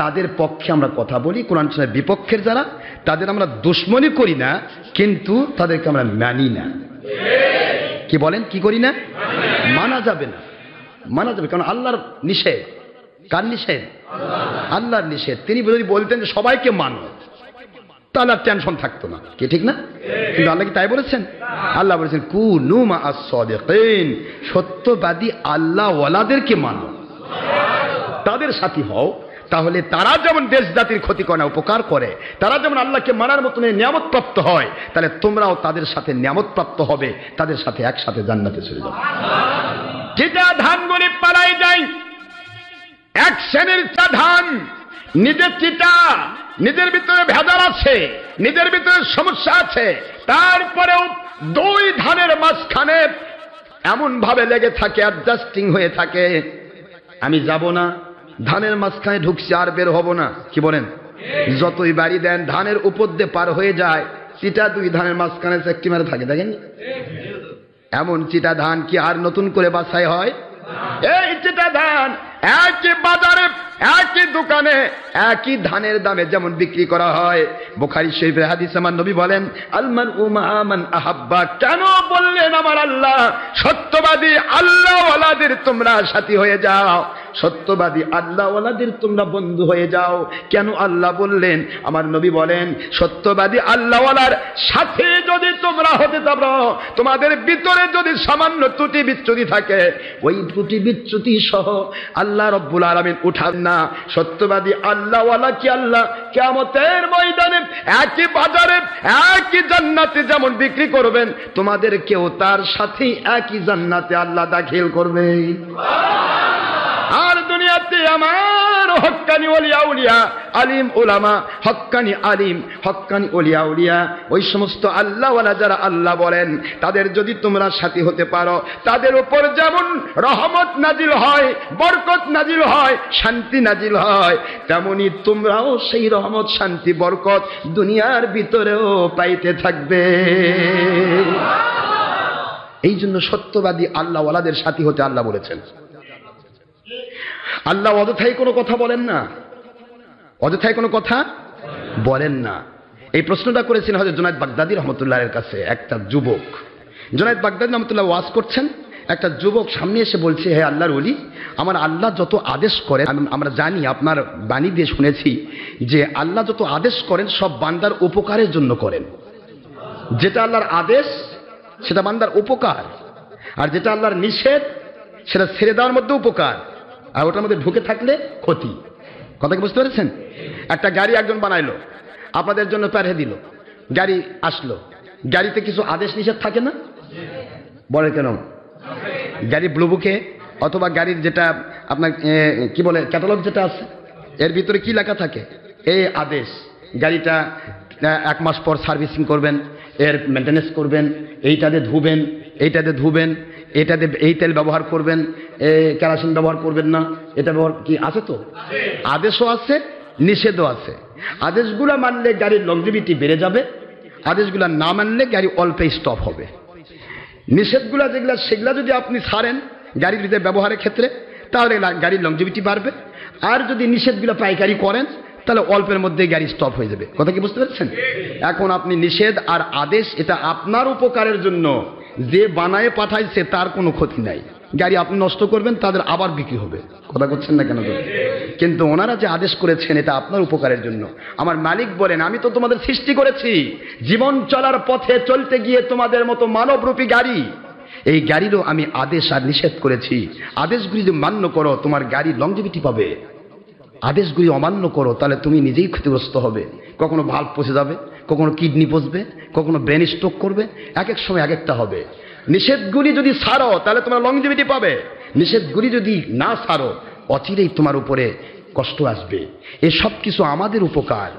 তাদের পক্ষে আমরা কথা বলি। কোরআন সুন্নাহর বিপক্ষের যারা, তাদের আমরা দুশমনি করি না, কিন্তু তাদেরকে আমরা মানি না। কি বলেন? কি করি না? মানা যাবে না, মানা যাবে। কারণ আল্লাহর নিষেধ। কার নিষেধ? আল্লাহর নিষেধ। তিনি যদি বলতেন যে সবাইকে মানো, তাহলে আর টেনশন থাকতো না। কি ঠিক না? কিন্তু আল্লাহ কি তাই বলেছেন? আল্লাহ বলেছেন কুনু মা'আস সাদিকিন। সত্যবাদী আল্লাহ ওয়ালাদেরকে মানো, তাদের সাথী হও। তাহলে তারা যেমন দেশ জাতির ক্ষতি করে না, উপকার করে, তারা যেমন আল্লাহকে মানার মতন নিয়ামত প্রাপ্ত হয়, তাহলে তোমরাও তাদের সাথে নিয়ামত প্রাপ্ত হবে, তাদের সাথে একসাথে জান্নাতে চলে যাবে। যেটা ধানগুলি পালাই যায়, এক শ্রেণীর চা ধান, নিজের চিটা, নিজের ভিতরে ভেজাল আছে, নিজের ভিতরে সমস্যা আছে, তারপরেও 2 ধানের মাঝখানে এমন ভাবে লেগে থাকে, অ্যাডজাস্টিং হয়ে থাকে, আমি যাব না, ধানের মাঝখানে ঢুকছি, আর বের হব না। কি বলেন? যতই বাড়ি দেন, ধানের উপর দিয়ে পার হয়ে যায়, চিটা 2 ধানের মাঝখানে একটি মারে থাকে। দেখেন, এমন চিটা ধান কি আর নতুন করে বাছাই হয়? এই চিটা ধান একই বাজারে, একই দোকানে, একই ধানের দামে যেমন বিক্রি করা হয়। বুখারী শরীফের হাদিস, আমার নবী বলেন আল মারউ মা'আ মান আহাব্বা। কেন বললেন? আমার আল্লাহ সত্যবাদী আল্লাহ ওয়ালাদের তোমরা সাথী হয়ে যাও, সত্যবাদী আল্লাহ ওয়ালাদের তোমরা বন্ধু হয়ে যাও। কেন আল্লাহ বললেন? আমার নবী বলেন সত্যবাদী আল্লাহ ওয়ালার সাথে যদি তোমরা হতে পারো, তোমাদের ভিতরে যদি সামান্য ত্রুটি বিচ্যুতি থাকে, ওই ত্রুটি বিচ্যুতি সহ আল্লাহ রব্বুল আলামিন উঠান না। সত্যবাদী আল্লাহ ওয়ালা কি আল্লাহ কিয়ামতের ময়দানে একই বাজারে, একই জান্নাতে যেমন বিক্রি করবেন, তোমাদেরকেও তার সাথে একই জান্নাতে আল্লাহ দাখিল করবে। আর দুনিয়াতে আমার হক্কানি ওলিয়া উলিয়া, আলিম উলামা, হক্কানি আলিম, হক্কানি ওলিয়া উলিয়া, ওই সমস্ত আল্লাহওয়ালা যারা আল্লাহ বলেন, তাদের যদি তোমরা সাথী হতে পারো, তাদের উপর যেমন রহমত নাজিল হয়, বরকত নাজিল হয়, শান্তি নাজিল হয়, তেমনি তোমরাও সেই রহমত, শান্তি, বরকত দুনিয়ার ভিতরেও পাইতে থাকবে। এই জন্য সত্যবাদী আল্লাহওয়ালাদের সাথী হতে আল্লাহ বলেছেন। আল্লাহ অযথাই কোনো কথা বলেন না, অযথাই কোনো কথা বলেন না। এই প্রশ্নটা করেছেন হযরত জুনায়েদ বাগদাদী রহমতুল্লাহের কাছে একটা যুবক। জুনায়েদ বাগদাদী রহমতুল্লাহ ওয়াজ করছেন, একটা যুবক সামনে এসে বলছে, হে আল্লাহর ওলি, আমার আল্লাহ যত আদেশ করেন, আমরা জানি, আপনার বাণী দিয়ে শুনেছি যে আল্লাহ যত আদেশ করেন সব বান্দার উপকারের জন্য করেন। যেটা আল্লাহর আদেশ সেটা বান্দার উপকার, আর যেটা আল্লাহর নিষেধ সেটা ছেড়ে দেওয়ার মধ্যে উপকার, আর ওটার মধ্যে ঢুকে থাকলে ক্ষতি। কথা কি বুঝতে পেরেছেন? একটা গাড়ি একজন বানাইলো, আপনাদের জন্য পাঠিয়ে দিল, গাড়ি আসলো, গাড়িতে কিছু আদেশ নিষেধ থাকে না? বলে কেন? গাড়ি ব্লু বুকে অথবা গাড়ির যেটা আপনার কি বলে ক্যাটালগ যেটা আছে, এর ভিতরে কি লেখা থাকে? এই আদেশ, গাড়িটা 1 মাস পর সার্ভিসিং করবেন, এর মেনটেন্যান্স করবেন, এইটাতে ধুবেন, এইটাতে ধুবেন, এটাতে এই তেল ব্যবহার করবেন, কেরোসিন ব্যবহার করবেন না, এটা ব্যবহার কি আছে? তো আদেশও আছে, নিষেধও আছে। আদেশগুলো মানলে গাড়ির লংজিভিটি বেড়ে যাবে, আদেশগুলো না মানলে গাড়ি অল্পে স্টপ হবে। নিষেধগুলো যেগুলো সেগুলো যদি আপনি ছাড়েন গাড়ির ভিতরে ব্যবহারের ক্ষেত্রে, তাহলে গাড়ির লংজিভিটি বাড়বে। আর যদি নিষেধগুলো পাইকারি করেন তাহলে অল্পের মধ্যে গাড়ি স্টপ হয়ে যাবে। কথা কি বুঝতে পারছেন? এখন আপনি নিষেধ আর আদেশ এটা আপনার উপকারের জন্য, যে বানায় পাঠাইছে তার কোনো ক্ষতি নাই। গাড়ি আপনি নষ্ট করবেন, তাদের আবার বিক্রি হবে। কথা করছেন না কেন? কিন্তু ওনারা যে আদেশ করেছেন এটা আপনার উপকারের জন্য। আমার মালিক বলেন, আমি তো তোমাদের সৃষ্টি করেছি জীবন চলার পথে চলতে গিয়ে তোমাদের মতো মানবরূপী গাড়ি, এই গাড়িরও আমি আদেশ আর নিষেধ করেছি। আদেশগুলি যদি মান্য করো তোমার গাড়ি লংজিভিটি পাবে, আদেশগুলি অমান্য করো তাহলে তুমি নিজেই ক্ষতিগ্রস্ত হবে। কখনো ভাল্ব পচে যাবে, কখনো কিডনি পচবে, কখনো ব্রেন স্ট্রোক করবে, এক এক সময় এক একটা হবে। নিষেধগুলি যদি ছাড়ো তাহলে তোমার লংজিভিটি পাবে, নিষেধগুলি যদি না ছাড়ো অচিরেই তোমার উপরে কষ্ট আসবে। এসব কিছু আমাদের উপকার।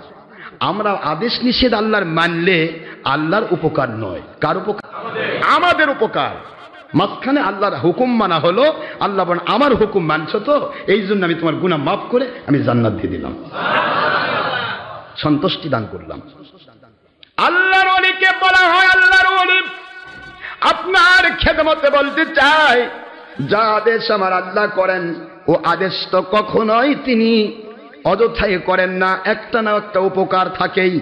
আমরা আদেশ নিষেধ আল্লাহর মানলে আল্লাহর উপকার নয়, কার উপকার? আমাদের উপকার। মাঝখানে আল্লাহর হুকুম মানা হলো, আল্লাহ বলেন আমার হুকুম মানছো তো, এই জন্য আমি তোমার গুনাহ মাফ করে আমি জান্নাত দিয়ে দিলাম, সন্তুষ্টি দান করলাম। আল্লাহর ওলিকে বলা হয় আল্লাহর ওলি। আপনার খেদমতে বলতে চাই, যা আদেশ আমার আল্লাহ করেন ও আদেশ তো কখনোই তিনি অযথাই করেন না, একটা না একটা উপকার থাকেই।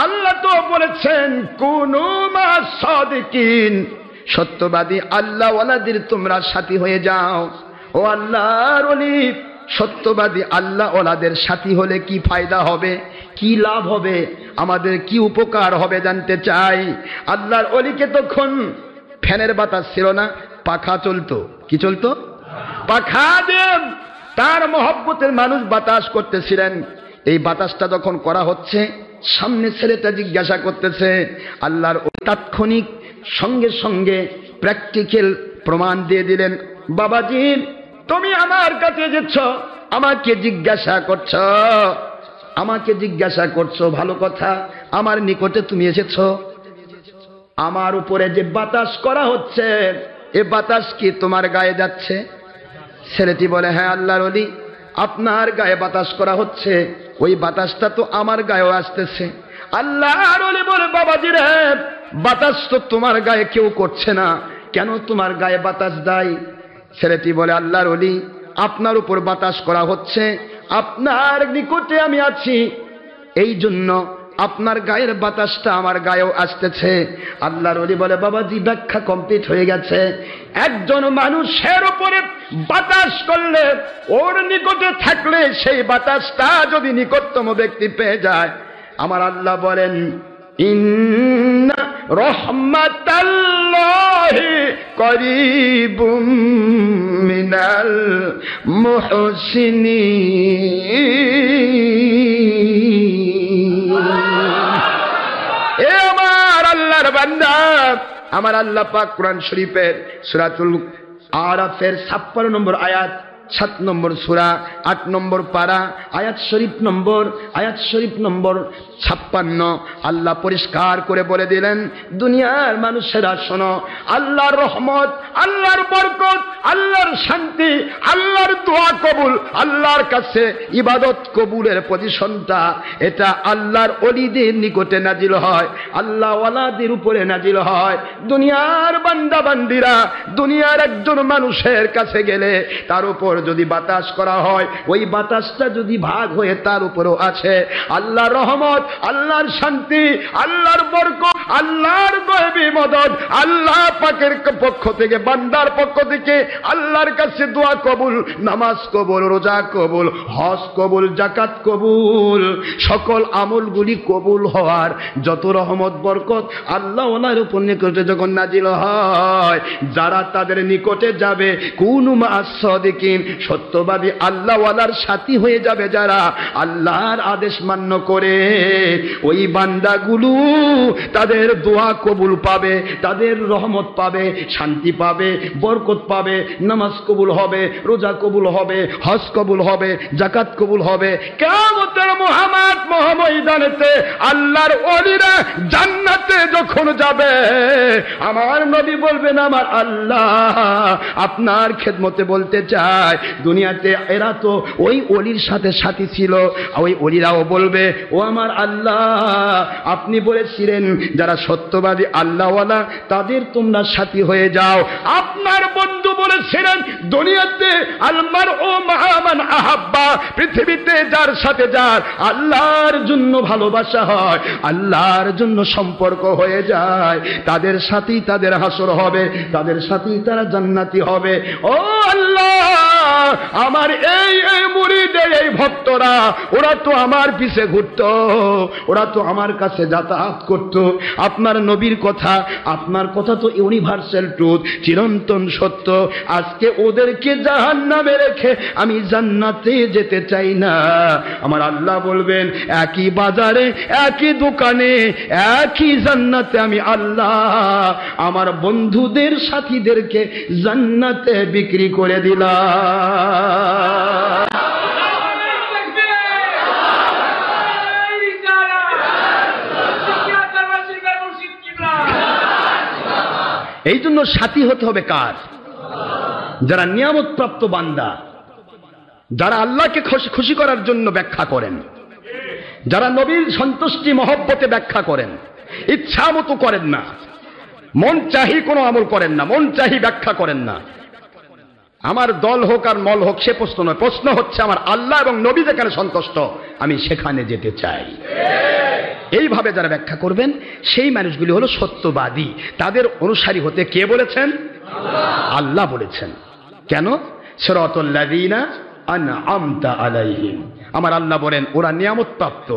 আল্লাহ তো বলেছেন কুনু মা সাদিকিন, সত্যবাদী আল্লাহ ওয়ালাদের তোমরা সাথী হয়ে যাও। ও আল্লাহর ওলি, সত্যবাদী আল্লাহ ওয়ালাদের সাথী হলে কি ফায়দা হবে, কি লাভ হবে, আমাদের কি উপকার হবে জানতে চাই। আল্লাহর ওলিকে তখন ফ্যানের বাতাস ছিল না, পাখা চলতো। কি চলতো? পাখা দিয়ে তার মহব্বতের মানুষ বাতাস করতেছিলেন। এই বাতাসটা যখন করা হচ্ছে, সামনে ছেলেটা জিজ্ঞাসা করতেছে, আল্লাহর তাৎক্ষণিক সঙ্গে সঙ্গে প্র্যাকটিক্যাল প্রমাণ দিয়ে দিলেন, বাবাজি তুমি আমার কাছে যেছ, আমাকে জিজ্ঞাসা করছো, ভালো কথা, আমার নিকটে তুমি এসেছ, আমার উপরে যে বাতাস করা হচ্ছে এ বাতাস কি তোমার গায়ে যাচ্ছে? ছেলেটি বলে, হ্যাঁ আল্লাহর ওলি, আপনার গায়ে বাতাস করা হচ্ছে, ওই বাতাসটা তো আমার গায়েও আসতেছে। আল্লাহর ওলি বলে, বাবাজি রে, বাতাস তো তোমার গায়ে কেউ করছে না, কেন তোমার গায়ে বাতাস দেয়? ছেলেটি বলে, আল্লাহর ওলি, আপনার উপর বাতাস করা হচ্ছে, আপনার নিকটে আমি আছি, এই জন্য আপনার গায়ের বাতাসটা আমার গায়েও আসতেছে। আল্লাহর ওলি বলে, বাবাজি ব্যাখ্যা কমপ্লিট হয়ে গেছে। একজন মানুষের উপরে বাতাস করলে, ওর নিকটে থাকলে, সেই বাতাসটা যদি নিকটতম ব্যক্তি পেয়ে যায়, আমার আল্লাহ বলেন ইন্না রাহমাতাল্লাহি করিবুম মিনাল মুহসিনিন। এ আমার আল্লাহর বান্দা, আমার আল্লাহ পাক কোরআন শরীফের সূরাতুল আরাফের 56 নম্বর আয়াত, 7 নম্বর সূরা, 8 নম্বর পারা, আয়াত শরীফ নম্বর 56, আল্লাহ পরিষ্কার করে বলে দিলেন, দুনিয়ার মানুষেরা শোনো, আল্লাহর রহমত, আল্লাহর বরকত, আল্লাহর শান্তি, আল্লাহর দোয়া কবুল, আল্লাহর কাছে ইবাদত কবুলের পজিশনটা এটা আল্লাহর ওলিদের নিকটে নাজিল হয়, আল্লাহ ওয়ালাদের উপরে নাজিল হয়। দুনিয়ার বান্দা বান্দিরা দুনিয়ার একজন মানুষের কাছে গেলে তার উপর যদি বাতাস করা হয়, ওই বাতাসটা যদি ভাগ হয়ে তার উপরেও আছে আল্লাহর রহমত, আল্লাহর শান্তি, আল্লাহর বরকত, আল্লাহর গয়বী মদদ, আল্লাহ পাকের পক্ষ থেকে, বান্দার পক্ষ থেকে আল্লাহর কাছে দোয়া কবুল, নামাজ কবুল, রোজা কবুল, হজ কবুল, যাকাত কবুল, সকল আমলগুলি কবুল হওয়ার যত রহমত বরকত আল্লাহ ওনার উপর নিকটে যখন নাজিল হয়, যারা তাদের নিকটে যাবে কুনু মা'আস সাদিকিন, সত্যবাদী আল্লাহওয়ালার সাথী হয়ে যাবে যারা আল্লাহর আদেশ মান্য করে, ওই বান্দাগুলো তাদের দোয়া কবুল পাবে, তাদের রহমত পাবে, শান্তি পাবে, বরকত পাবে, নামাজ কবুল হবে, রোজা কবুল হবে, হজ কবুল হবে, যাকাত কবুল হবে। কিয়ামতের মহাময়দানেতে আল্লাহর ওলিরা জান্নাতে যখন যাবে, আমার নবী বলবেন, আমার আল্লাহ আপনার খেদমতে বলতে চায়, দুনিয়াতে এরা তো ওই ওলির সাথে সাথী ছিল, ওই ওলিরাও বলবে, ও আমার আল্লাহ আপনি বলেছিলেন যারা সত্যবাদী আল্লাহওয়ালা তাদের তোমরা সাথী হয়ে যাও। আপনার বন্ধু বলেছিলেন দুনিয়াতে আলমার ও মা'মান আহাব্বা, পৃথিবীতে যার সাথে যার আল্লাহর জন্য ভালোবাসা হয়, আল্লাহর জন্য সম্পর্ক হয়ে যায়, তাদের সাথেই তাদের হাসর হবে, তাদের সাথেই তারা জান্নাতি হবে। ও আল্লাহ, আমার এই মুরিদ, এই ভক্তরা, ওরা তো আমার পিছে ঘুরত, ওরা তো আমার কাছে যাতায়াত করত, আপনার নবীর কথা, আপনার কথা তো ইউনিভার্সাল ট্রুথ, চিরন্তন সত্য, আজকে ওদেরকে জাহান্নামে রেখে আমি জান্নাতে যেতে চাই না। আমার আল্লাহ বলবেন, একই বাজারে, একই দোকানে, একই জান্নাতে আমি আল্লাহ আমার বন্ধুদের সাথীদেরকে জান্নাতে বিক্রি করে দিলাম। এই জন্য সাথী হতে হবে কার? যারা নিয়ামত প্রাপ্ত বান্দা, যারা আল্লাহকে খুশি করার জন্য ব্যাখ্যা করেন, যারা নবীর সন্তুষ্টি মহব্বতে ব্যাখ্যা করেন, ইচ্ছা মতো করেন না, মন চাহি কোনো আমল করেন না, মন চাহি ব্যাখ্যা করেন না। আমার দল হোক আর মল হোক সে প্রশ্ন নয়, প্রশ্ন হচ্ছে আমার আল্লাহ এবং নবী যেখানে সন্তুষ্ট আমি সেখানে যেতে চাই। এইভাবে যারা ব্যাখ্যা করবেন সেই মানুষগুলি হলো সত্যবাদী। তাদের অনুসারী হতে কে বলেছেন? আল্লাহ বলেছেন। কেন? সিরাতাল লাযিনা আন'আমতা আলাইহিম। আমার আল্লাহ বলেন ওরা নিয়ামত প্রাপ্ত,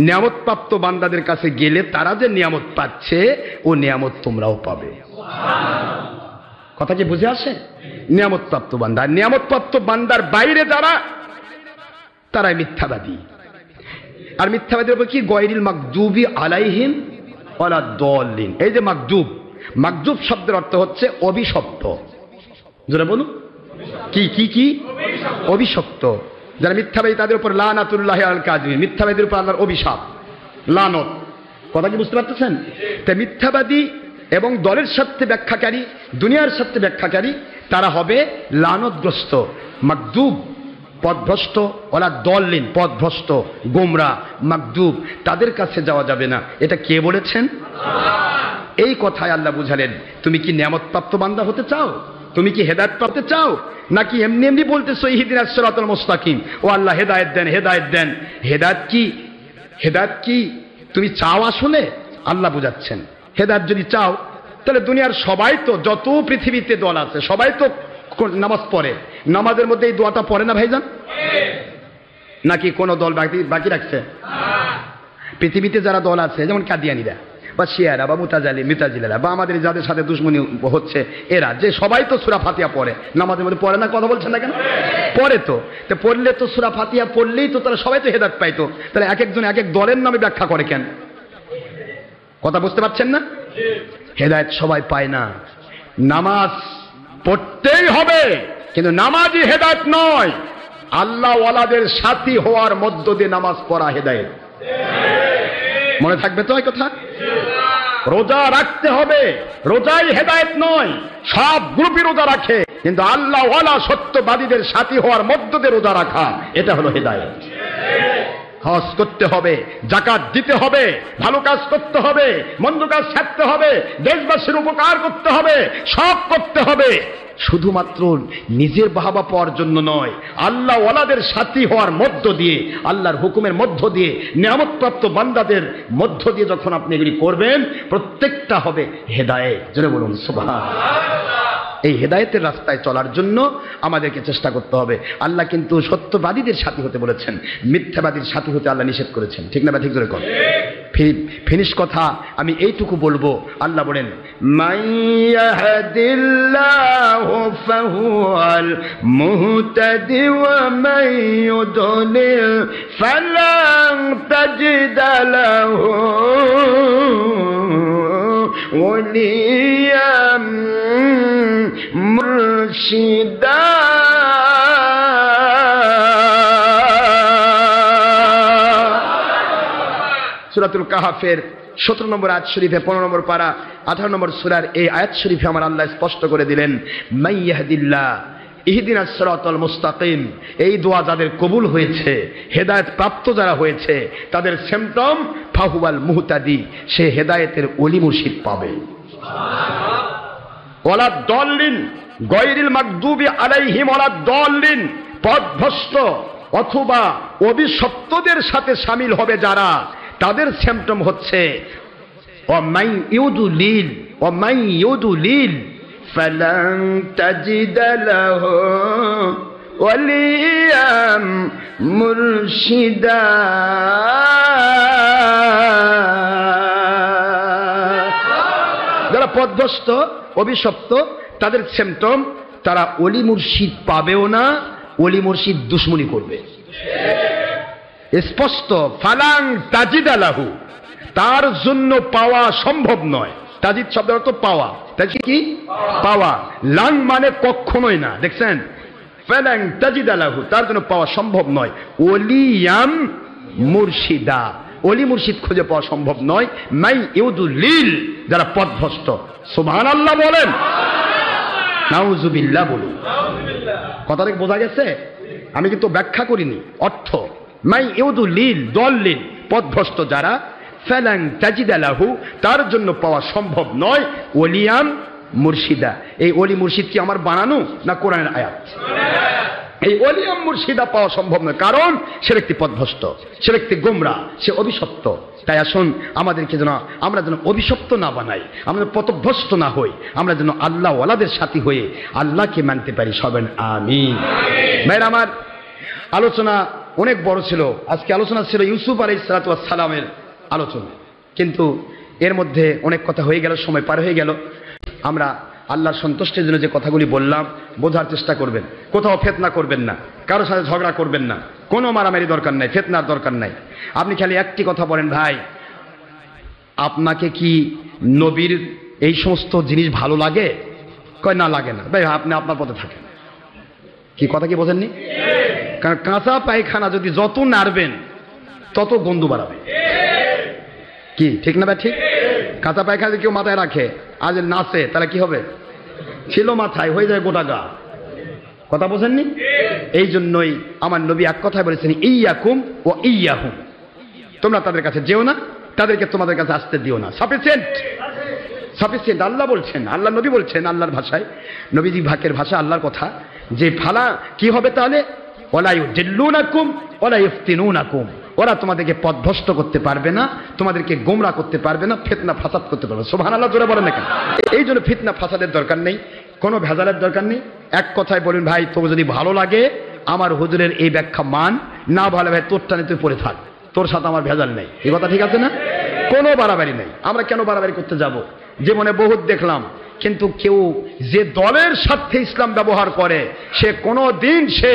নিয়ামত প্রাপ্ত বান্দাদের কাছে গেলে তারা যে নিয়ামত পাচ্ছে ও নিয়ামত তোমরাও পাবে। কথা কি বুঝে আসে? নিয়ামত প্রাপ্ত বান্দা, নিয়ামত প্রাপ্ত বান্দার বাইরে যারা, তারাই মিথ্যাবাদী। আর মিথ্যাবাদীর উপর কি? গায়রিল মাগদুবি আলাইহিম ওয়ালা দাল্লিন। এই যে মাগদুব, মাগদুব শব্দের অর্থ হচ্ছে অভিশপ্ত। যারা বলুন কি কি কি? অভিশপ্ত। যারা মিথ্যাবাদী তাদের উপর লানাতুল্লাহি আলাল কাযিবিন, মিথ্যাবাদীর উপর আল্লাহর অভিশাপ, লানত। কথা কি বুঝতে পারতেছেন? তাই মিথ্যাবাদী এবং দলের সাথে ব্যাখ্যাকারী, দুনিয়ার সাথে ব্যাখ্যাকারী, তারা হবে লানতগ্রস্ত, মাগদুব, পথভ্রষ্ট, ওলা দল্লিন, পথভ্রষ্ট, গোমরা, মাগদুব। তাদের কাছে যাওয়া যাবে না। এটা কে বলেছেন? এই কথায় আল্লাহ বুঝালেন, তুমি কি নিয়ামতপ্রাপ্ত বান্দা হতে চাও? তুমি কি হেদায়েত পেতে চাও? নাকি এমনি এমনি বলতেছো ইহদিনাস সিরাতাল মুস্তাকিম, ও আল্লাহ হেদায়েত দেন, হেদায়েত দেন। হেদায়েত কি? হেদায়েত কি তুমি চাও আসলে? আল্লাহ বুঝাচ্ছেন, হেদায়েত যদি চাও তাহলে দুনিয়ার সবাই তো, যত পৃথিবীতে দল আছে সবাই তো নামাজ পড়ে। নামাজের মধ্যে এই দোয়াটা পড়ে না ভাইজান? নাকি কোনো দল বাকি রাখছে? পৃথিবীতে যারা দল আছে, যেমন কাদিয়ানীরা বা শিয়ারা বা মুতাজিলারা বা আমাদের যাদের সাথে দুশ্মনী হচ্ছে এরা, যে সবাই তো সূরা ফাতিহা পড়ে, নামাজের মধ্যে পড়ে না? কথা বলছেন না কেন? পড়ে তো। পড়লে তো সূরা ফাতিহা পড়লেই তো তারা সবাই তো হেদায়েত পাইতো। তাহলে এক একজন এক এক দলের নামে ব্যাখ্যা করে কেন? কথা বুঝতে পারছেন না? হেদায়েত সবাই পায় না। নামাজ পড়তেই হবে, কিন্তু নামাজই হেদায়েত নয়। আল্লাহ ওয়ালাদের সাথী হওয়ার মধ্য দিয়ে নামাজ পড়া হেদায়েত। মনে থাকবে তো এই কথা? রোজা রাখতে হবে, রোজাই হেদায়েত নয়। সব গ্রুপই রোজা রাখে, কিন্তু আল্লাহ ওয়ালা সত্যবাদীদের সাথী হওয়ার মধ্য দিয়ে রোজা রাখা, এটা হলো হেদায়েত। হজ করতে হবে, যাকাত দিতে হবে, ভালো কাজ করতে হবে, মন্দ কাজ ছাড়তে হবে, দেশবাসীর উপকার করতে হবে, সব করতে হবে। শুধুমাত্র নিজের বাহবা পাওয়ার জন্য নয়, আল্লাহ ওয়ালাদের সাথী হওয়ার মধ্য দিয়ে, আল্লাহর হুকুমের মধ্য দিয়ে, নিয়ামতপ্রাপ্ত বান্দাদের মধ্য দিয়ে যখন আপনি এগুলি করবেন, প্রত্যেকটা হবে হেদায়েত। জোরে বলুন সুবহানাল্লাহ। এই হেদায়েতের রাস্তায় চলার জন্য আমাদেরকে চেষ্টা করতে হবে। আল্লাহ কিন্তু সত্যবাদীদের সাথী হতে বলেছেন, মিথ্যাবাদীর সাথী হতে আল্লাহ নিষেধ করেছেন। ঠিক না? ঠিক জোরে কর। ফিনিশ কথা আমি এইটুকু বলবো, আল্লাহ বলেন মাইয়াহদিল্লাহু ফাহুয়াল মুহতাদি ওয়া মাইয়ুদলিল ফালান তাজিদা লাহু ওয়ালিয়াম মুরশিদা। সূরাতুল কাহফের 17 নম্বর আয়াত শরীফে, 15 নম্বর পারা, 18 নম্বর সূরার এই আয়াত শরীফে আমার আল্লাহ স্পষ্ট করে দিলেন মাইয়াহদিল্লাহ ইহদিনাস সিরাতাল মুস্তাকিম। এই দোয়া যাদের কবুল হয়েছে, হেদায়েত প্রাপ্ত যারা হয়েছে, তাদের সিমটম ফাহুয়াল মুহতাদি, সে হেদায়েতের ওলি মুর্শিদ পাবে। ওয়ালা দল্লিন গায়রিল মাগদুবি আলাইহিম ওয়ালা দল্লিন, পথভ্রষ্ট অথবা অভিশপ্তদের সাথে শামিল হবে যারা, তাদের সিমটম হচ্ছে ওয়ামাই ইউদুলিল ফালান তাজিদা লাহু ওয়ালিয়াম মুরশিদা। যারা পথভ্রষ্ট অভিশপ্ত, তাদের সিমটম তারা ওলি মুর্শিদ পাবেও না, ওলি মুর্শিদ দুশমনি করবে। স্পষ্ট, ফালাং তাজিদা লাহু, তার জন্য পাওয়া সম্ভব নয়। তাজিদ শব্দের অর্থ পাওয়া, তাজিদ কি? পাওয়া। লাং মানে কখনোই না, দেখছেন? ফালাং তাজিদা লাহু, তার জন্য পাওয়া সম্ভব নয়। ওলিয়াম মুর্শিদা, ওলি মুর্শিদ খুঁজে পাওয়া সম্ভব নয়। মাই ইউদুলিল, যারা পথভ্রষ্ট। সুবহানাল্লাহ বলেন, নাউজুবিল্লাহ বলুন। কথাটা বোঝা গেছে? আমি কিন্তু ব্যাখ্যা করিনি অর্থ। মাই ইউদুলিল, দল্লিল, পথভ্রষ্ট যারা, ফালান তাজিদা লাহু, তার জন্য পাওয়া সম্ভব নয় ওলিয়াম মুর্শিদা। এই ওলি মুর্শিদ কি আমার বানানো না কোরআনের আয়াত? এই ওলিয়াম মুর্শিদা পাওয়া সম্ভব নয়, কারণ সে ব্যক্তি পথভ্রষ্ট, সে ব্যক্তি গোমরা, সে অভিশপ্ত। তাই আসুন আমাদেরকে যেন আমরা যেন অভিশপ্ত না বানাই, আমরা পথভ্রষ্ট না হই, আমরা যেন আল্লাহ ওয়ালাদের সাথী হয়ে আল্লাহকে মানতে পারি। সবেন আমিন। ভাইরা আমার, আলোচনা অনেক বড় ছিল। আজকে আলোচনা ছিল ইউসুফ আলাইহিস সালাতু ওয়াস সালামের আলোচনা, কিন্তু এর মধ্যে অনেক কথা হয়ে গেল, সময় পার হয়ে গেল। আমরা আল্লাহর সন্তুষ্টির জন্য যে কথাগুলি বললাম বোঝার চেষ্টা করবেন। কোথাও ফিতনা করবেন না, কারোর সাথে ঝগড়া করবেন না, কোনো মারামারি দরকার নাই, ফিতনার দরকার নাই। আপনি খালি একটি কথা বলেন, ভাই আপনাকে কি নবীর এই সমস্ত জিনিস ভালো লাগে? কয় না, লাগে না। ভাই আপনি আপনার পথে থাকেন। কি কথা কি বোঝেননি? কারণ কাঁচা পায়খানা যদি যত নাড়বেন তত গন্ধ বাড়াবে। কি ঠিক না ভাই? ঠিক। কাঁচা পায়খানা কেউ মাথায় রাখে আজ নাচে, তাহলে কি হবে? ছিল মাথায়, হয়ে যায় গোটা গা। কথা বোঝেননি? এই জন্যই আমার নবী এক কথায় বলেছেন, ইয়াকুম ও ইয়াহুম, তোমরা তাদের কাছে যেও না, তাদেরকে তোমাদের কাছে আসতে দিও না। সাফিসিয়েন্ট, সাফিসিয়েন্ট আল্লাহ বলছেন, আল্লাহ নবী বলছেন, আল্লাহর ভাষায়, নবীজি ভাকের ভাষা, আল্লাহর কথা, যে ফালা কি হবে তাহলে? ওয়ালা ইউদিল্লুনাকুম ওয়ালা ইফতিনুনাকুম, ওরা তোমাদেরকে পথভ্রষ্ট করতে পারবে না, তোমাদেরকে গোমরা করতে পারবে না, ফিতনা ফাসাদ করতে পারবে। সুবহানাল্লাহ জোরে বলেন না কেন? এই জন্য ফিতনা ফাসাদের দরকার নেই, কোনো ভেজালের দরকার নেই। এক কথায় বলুন, ভাই তোর যদি ভালো লাগে আমার হুজুরের এই ব্যাখ্যা মান, না ভালো ভাই তোর টানে তুই পড়ে থাক, তোর সাথে আমার ভেজাল নেই। এই কথা ঠিক আছে না? কোনো বাড়াবাড়ি নেই। আমরা কেন বাড়াবাড়ি করতে যাব? জীবনে বহুত দেখলাম, কিন্তু কেউ যে দলের সাথে ইসলাম ব্যবহার করে সে কোনো দিন সে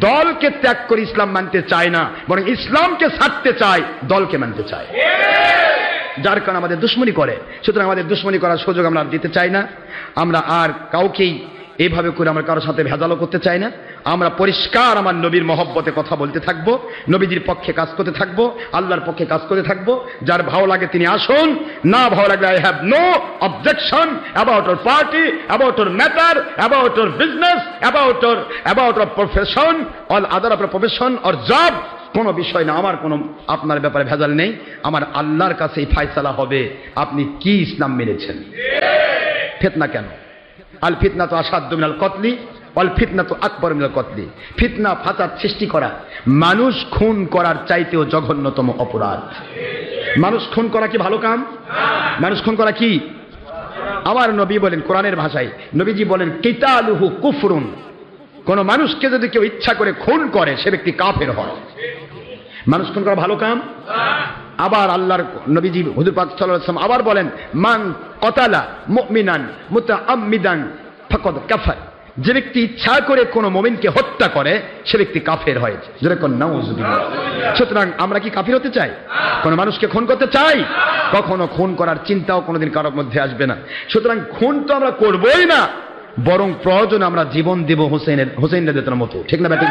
দলকে ত্যাগ করে ইসলাম মানতে চায় না, বরং ইসলামকে ছাড়তে চায়, দলকে মানতে চায়। যার কারণে আমাদের দুশ্মনী করে। সুতরাং আমাদের দুশ্মনী করার সুযোগ আমরা আর দিতে চাই না। আমরা আর কাউকেই এইভাবে করে আমরা কারোর সাথে ভেজালও করতে চাই না। আমরা পরিষ্কার আমার নবীর মহব্বতে কথা বলতে থাকবো, নবীজির পক্ষে কাজ করতে থাকবো, আল্লাহর পক্ষে কাজ করতে থাকবো। যার ভালো লাগে তিনি আসুন, না ভালো লাগলে I have no objection about ওর পার্টি, অ্যাবাউট ওর ম্যাটার, অ্যাবাউট ওর বিজনেস, অ্যাবাউট ওর profession, all other of profession or job. কোনো বিষয় না, আমার কোনো আপনার ব্যাপারে ভেজাল নেই, আমার আল্লাহর কাছেই ফায়সালা হবে আপনি কি ইসলাম মেনেছেন। ফিতনা কেন? আল ফিতনা তো আসাদ্দু মিনাল কতলি ওয়াল ফিতনা তো আকবার মিনাল কতলি। ফিতনা ফাসাদ সৃষ্টি করা মানুষ খুন করার চাইতেও জঘন্যতম অপরাধ। মানুষ খুন করা কি ভালো কাম? মানুষ খুন করা কি? আমার নবী বলেন কোরআনের ভাষায়, নবীজি বলেন কিতালুহু কুফরুন, কোন মানুষকে যদি কেউ ইচ্ছা করে খুন করে সে ব্যক্তি কাফের হয়। মানুষ খুন করা ভালো কাম? আবার আল্লাহর নবীজি হুজুর পাক সাল্লাল্লাহু আলাইহি ওয়াসাল্লাম আবার বলেন মান কতালা মুমিনান মুতাআম্মিদান ফাকাদ কাফার, যে ব্যক্তি ইচ্ছা করে কোন মুমিনকে হত্যা করে সে ব্যক্তি কাফের হয়। যেরকম নাউযুবিল্লাহ। সুতরাং আমরা কি কাফির হতে চাই? কোন মানুষকে খুন করতে চাই? কখনো খুন করার চিন্তাও কোনোদিন কারোর মধ্যে আসবে না। সুতরাং খুন তো আমরা করবই না, বরং প্রয়োজন আমরা জীবন দেব হোসেন রাদিয়াল্লাহু মতো, ঠিক না? ব্যাটিং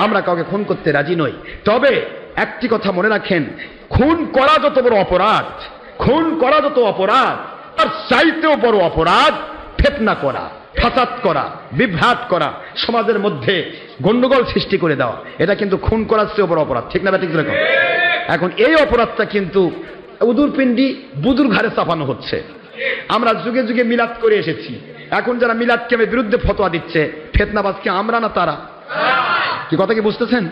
আমরা কাউকে খুন করতে রাজি নই। তবে একটি কথা মনে রাখেন, খুন করা যত বড় অপরাধ, খুন করা যত অপরাধ, তার চাইতেও বড় অপরাধ ফিতনা করা, ফাসাদ করা, বিভ্রাট করা, সমাজের মধ্যে গন্ডগোল সৃষ্টি করে দেওয়া। এটা কিন্তু খুন করার চেয়েও বড় অপরাধ, ঠিক না? ব্যাটিং এখন এই অপরাধটা কিন্তু উদুর পিণ্ডি বুদুর ঘাড়ে চাপানো হচ্ছে। আমরা যুগে যুগে মিলাদ করে এসেছি, এখন যারা মিলাদ কেমের বিরুদ্ধে ফতোয়া দিচ্ছে, ফিতনাবাজকে আমরা না তারা? কি কথা কি বুঝতেছেন?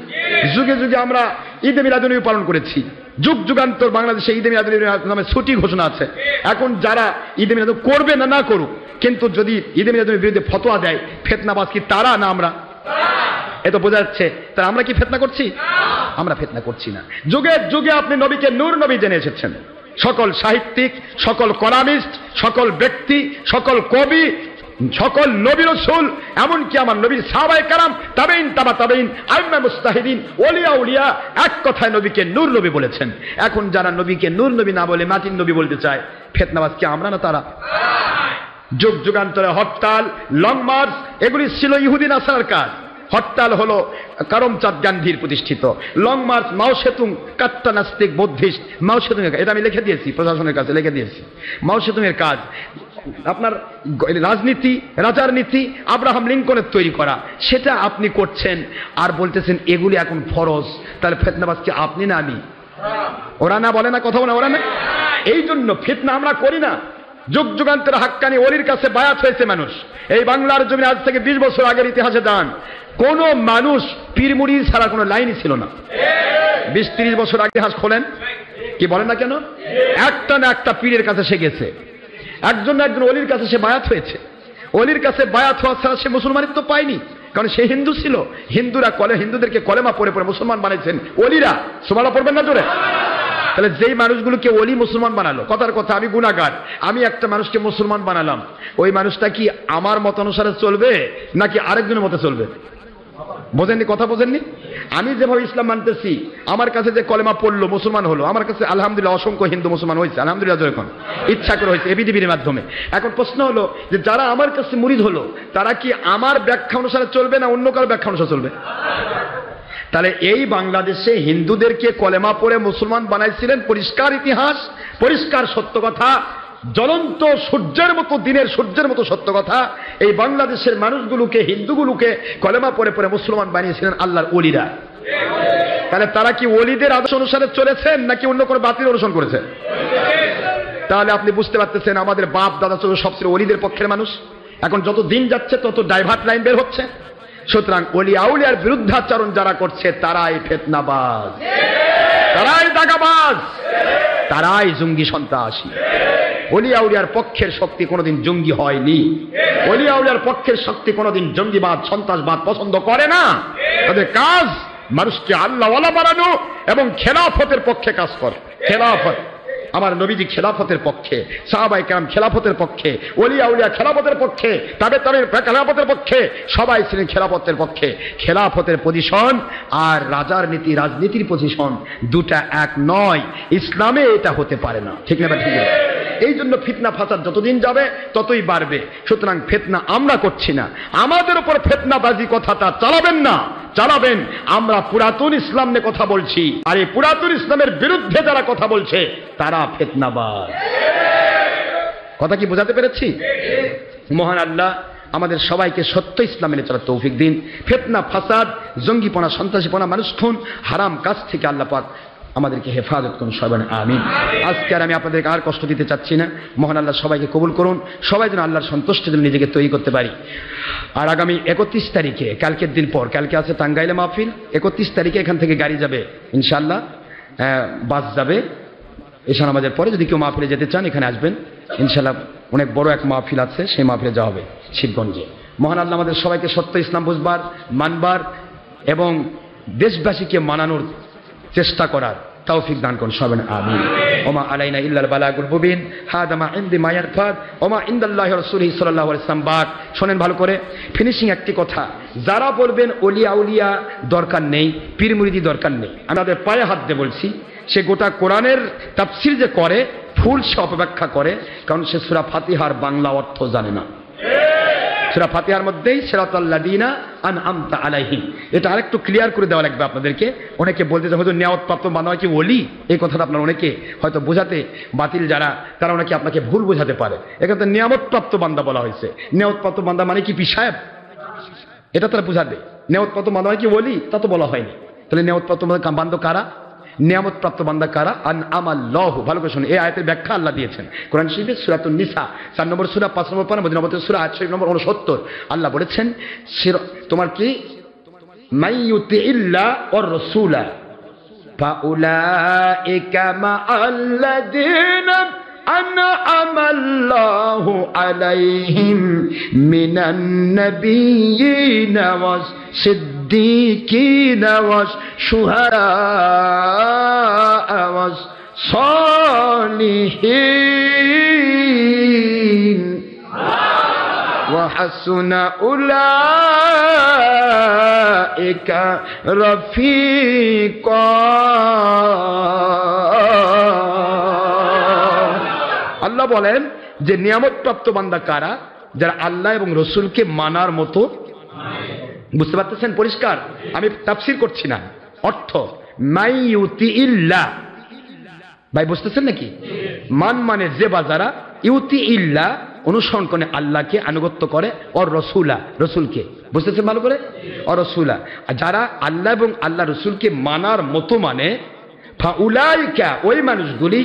যুগে যুগে আমরা ঈদে মিলাদুন্নবী পালন করেছি, যুগ যুগান্তর বাংলাদেশে ঈদে মিলাদুন্নবী নামে ছুটি ঘোষণা আছে। এখন যারা ঈদে মিলাদ করবে না না করুক, কিন্তু যদি ঈদে মিলাদুন্নবীর বিরুদ্ধে ফতোয়া দেয়, ফিতনাবাজ কি তারা না আমরা? এ তো বোঝা যাচ্ছে তারা আমরা কি ফিতনা করছি? আমরা ফিতনা করছি না। যুগে যুগে আপনি নবীকে নূর নবী জেনে এসেছেন। সকল সাহিত্যিক, সকল কলামিস্ট, সকল ব্যক্তি, সকল কবি, সকল নবী রাসূল, এমনকি আমার নবীর সাহাবায়ে কেরাম, তাবেঈন, তাবা তাবেঈন, আইম্মা মুজতাহিদিন, ওলিয়া উলিয়া এক কথায় নবীকে নূর নবী বলেছেন। এখন যারা নবীকে নূর নবী না বলে মাটির নবী বলতে চায়, ফিতনাবাজ কি আমরা না তারা? যুগ যুগান্তরে হরতাল, লং মার্চ এগুলি ছিল ইহুদি নাসারার কাজ। হরতাল হলো করমচাঁদ গান্ধীর প্রতিষ্ঠিত, লং মার্চ মাও সেতুং কাট্টা নাস্তিক বৌদ্ধিস্ট মাও সেতুং, এটা আমি লিখে দিয়েছি, প্রশাসনের কাছে লিখে দিয়েছি। মাও সেতুং এর কাজ আপনার রাজনীতি, রাজার নীতি আব্রাহাম লিঙ্কনের তৈরি করা, সেটা আপনি করছেন আর বলতেছেন এগুলি এখন ফরজ। তাহলে ফিতনাবাজ কি আপনি না আমি? ওরা না বলে না, কথা বলে ওরা না? এই জন্য ফিতনা আমরা করি না। যুগ যুগান্তর হাক্কানি ওলির কাছে বায়াত হয়েছে মানুষ। এই বাংলার জমিনে আজ থেকে 20 বছর আগের ইতিহাসে যান, কোন মানুষ পীর মুরিদ ছাড়া কোনো লাইনই ছিল না। 20-30 বছর আগে ইতিহাস খোলেন, কি বলেন না কেন? একটা না একটা পীরের কাছে সে গেছে, একজন না একজন ওলির কাছে সে বায়াত হয়েছে। ওলির কাছে বায়াত হওয়া ছাড়া সে মুসলমানিত্ব পায়নি, কারণ সে হিন্দু ছিল। হিন্দুদেরকে কলেমা পড়ে পড়ে মুসলমান বানাইছেন ওলিরা। সুবহানাল্লাহ পড়বেন না জোরে? তাহলে যেই মানুষগুলোকে ওলি মুসলমান বানালো, কথার কথা আমি গুনাহগার, আমি একটা মানুষকে মুসলমান বানালাম, ওই মানুষটা কি আমার মত অনুসারে চলবে নাকি আরেকজনের মতো চলবে? বোঝেননি? কথা বোঝেননি? আমি যেভাবে ইসলাম মানতেছি, আমার কাছে যে কলেমা পড়লো মুসলমান হলো, আমার কাছে আলহামদুলিল্লাহ অসংখ্য হিন্দু মুসলমান হয়েছে, আলহামদুলিল্লাহ, যখন ইচ্ছা করে হয়েছে এবিডিবির মাধ্যমে। এখন প্রশ্ন হলো যে যারা আমার কাছে মুরিদ হলো, তারা কি আমার ব্যাখ্যা অনুসারে চলবে না অন্য কারো ব্যাখ্যা অনুসারে চলবে? তাহলে এই বাংলাদেশে হিন্দুদেরকে কলেমা পড়ে মুসলমান বানাইছিলেন, পরিষ্কার ইতিহাস, পরিষ্কার সত্য কথা, জ্বলন্ত সূর্যের মতো, দিনের সূর্যের মতো সত্য কথা। এই বাংলাদেশের মানুষগুলোকে, হিন্দুগুলোকে কলেমা পড়ে পড়ে মুসলমান বানিয়েছিলেন আল্লাহর ওলিরা। তাহলে তারা কি ওলিদের আদর্শ অনুসারে চলেছেন নাকি অন্য কোনো বাতিল অনুসরণ করেছে? তাহলে আপনি বুঝতে পারতেছেন আমাদের বাপ দাদা ছিল সবচেয়ে ওলিদের পক্ষের মানুষ। এখন যত দিন যাচ্ছে তত ডাইভার্ট লাইন বের হচ্ছে। সুতরাং ওলি আউলিয়ার বিরুদ্ধাচরণ যারা করছে তারাই ফিতনাবাজ, তারাই দাগাবাজ, তারাই জঙ্গি সন্ত্রাসী। ওলি আউলিয়ার পক্ষের শক্তি কোনোদিন জঙ্গি হয়নি। ওলি আউলিয়ার পক্ষের শক্তি কোনোদিন জঙ্গিবাদ, সন্ত্রাসবাদ পছন্দ করে না। তাদের কাজ মানুষকে আল্লাহওয়ালা বানানো এবং খেলাফতের পক্ষে কাজ করে। খেলাফত, আমার নবীজি খেলাফতের পক্ষে, সাহাবায়ে কেরাম খেলাফতের পক্ষে, ওলি আউলিয়া খেলাফতের পক্ষে, তাবেঈন খেলাফতের পক্ষে, সবাই ছিলেন খেলাফতের পক্ষে। খেলাফতের পজিশন আর রাজার নীতি, রাজনীতির পজিশন দুটা এক নয়। ইসলামে এটা হতে পারে না, ঠিক না? ঠিক আছে। এই জন্য ফিতনা ফাসাদ যতদিন যাবে ততই বাড়বে। সুতরাং ফিতনা আমরা করছি না, আমাদের উপর ফিতনাবাজি কথাটা চালাবেন না, চালাবেন আমরা পুরাতন ইসলাম নিয়ে কথা বলছি। আর এই পুরাতন ইসলামের বিরুদ্ধে যারা কথা বলছে তারা ফিতনাবাজ। কথা কি বোঝাতে পেরেছি? মহান আল্লাহ আমাদের সবাইকে সত্য ইসলাম মেনে চলার তৌফিক দিন। ফিতনা, ফাসাদ, জঙ্গিপনা, সন্ত্রাসীপনা, মানুষ খুন, হারাম কাজ থেকে আল্লাহ পাক আমাদেরকে হেফাজত করুন, সবাই আমিন। আজকে আর আমি আপনাদেরকে আর কষ্ট দিতে চাচ্ছি না। মহান আল্লাহ সবাইকে কবুল করুন, সবাই যেন আল্লাহর সন্তুষ্টির জন্য নিজেকে তৈরি করতে পারি। আর আগামী 31 তারিখে, কালকের দিন পর, কালকে আছে টাঙ্গাইলে মাহফিল, 31 তারিখে এখান থেকে গাড়ি যাবে ইনশাআল্লাহ, বাস যাবে। এশা নামাজের পরে যদি কেউ মাহফিলে যেতে চান এখানে আসবেন ইনশাআল্লাহ। অনেক বড় এক মাহফিল আছে, সেই মাহফিলে যাওয়া হবে শিবগঞ্জে। মহান আল্লাহ আমাদের সবাইকে সত্য ইসলাম বুঝবার, মানবার এবং দেশবাসীকে মানানোর চেষ্টা করার তৌফিক দান করুন, সবাই আমিন। ওমা আলাইনা ইল্লাল বালাগুল মুবিন। হাদা মা ইনদি মা ইয়ারফাদ ওমা ইনদাল্লাহি রাসূলিহি সাল্লাল্লাহু আলাইহি ওয়াসাল্লাম। বাক শোনেন ভালো করে, ফিনিশিং একটি কথা, যারা বলবেন ওলিয়া উলিয়া দরকার নেই, পীর মুরিদি দরকার নেই, আমাদের পায়ে হাত দিয়ে বলছি, সে গোটা কোরআনের তাফসীর যে করে ফুল সে অপব্যাখ্যা করে, কারণ সে সূরা ফাতিহার বাংলা অর্থ জানে না। সূরা ফাতিহার মধ্যেই সিরাতাল্লাযিনা আনআমতা আলাইহিম, এটা আরেকটু ক্লিয়ার করে দেওয়া লাগবে আপনাদেরকে। অনেকে বলতে চান হয়তো নিয়ামতপ্রাপ্ত বান্দা হয় কি ওলি, এই কথাটা আপনারা অনেকে হয়তো বোঝাতে বাতিল যারা, তারা অনেকে আপনাকে ভুল বোঝাতে পারে। এখানে তো নিয়ামতপ্রাপ্ত বান্দা বলা হয়েছে। নিয়ামতপ্রাপ্ত বান্দা মানে কি পীর সাহেব? এটা তারা বুঝাবে। নিয়ামতপ্রাপ্ত বান্দা হয় কি ওলি, তা তো বলা হয়নি। তাহলে নিয়ামতপ্রাপ্ত বান্দা কারা? নিয়ামতপ্রাপ্ত বান্দা কারা? আনআমাল্লাহু। ভালো করে শুনুন, এই আয়াতের ব্যাখ্যা আল্লাহ দিয়েছেন কোরআন শরীফের সূরাতুন নিসা 4 নম্বর সূরা 5 নম্বর পারা, মদিনা নববীর সূরা 8 নম্বর 69। আল্লাহ বলেছেন তোমার কি মাইয়ুতিল্লাহ ওয়ার রাসূলা ফাউলাইকা মাআল্লাযিনা আনআমাল্লাহু আলাইহিম মিনান নাবিয়্যিনা ওয়াস সিদ্দিকিনা ওয়াস শুহাদা ওয়াস সালিহিন ওয়া হাসুনা উলাইকা রাফিকা। আল্লাহ বলেন যে নিয়ামতপ্রাপ্ত বান্দা কারা? যারা আল্লাহ এবং রসুলকে মানার মতো। বুঝতে পারতেছেন পরিষ্কার? আমি তাফসীর করছি না, অর্থ মাইয়ুতিল্লাহ। ভাই বুঝতেছেন নাকি? মান মানে যে বা যারা, ইউতিল্লাহ অনুসরণ করে আল্লাহকে, আনুগত্য করে, অর রসুলা রসুলকে। বুঝতেছেন ভালো করে? অর রসুলা, যারা আল্লাহ এবং আল্লাহ রসুলকে মানার মতো মানে, ফাউলাইকা ওই মানুষগুলি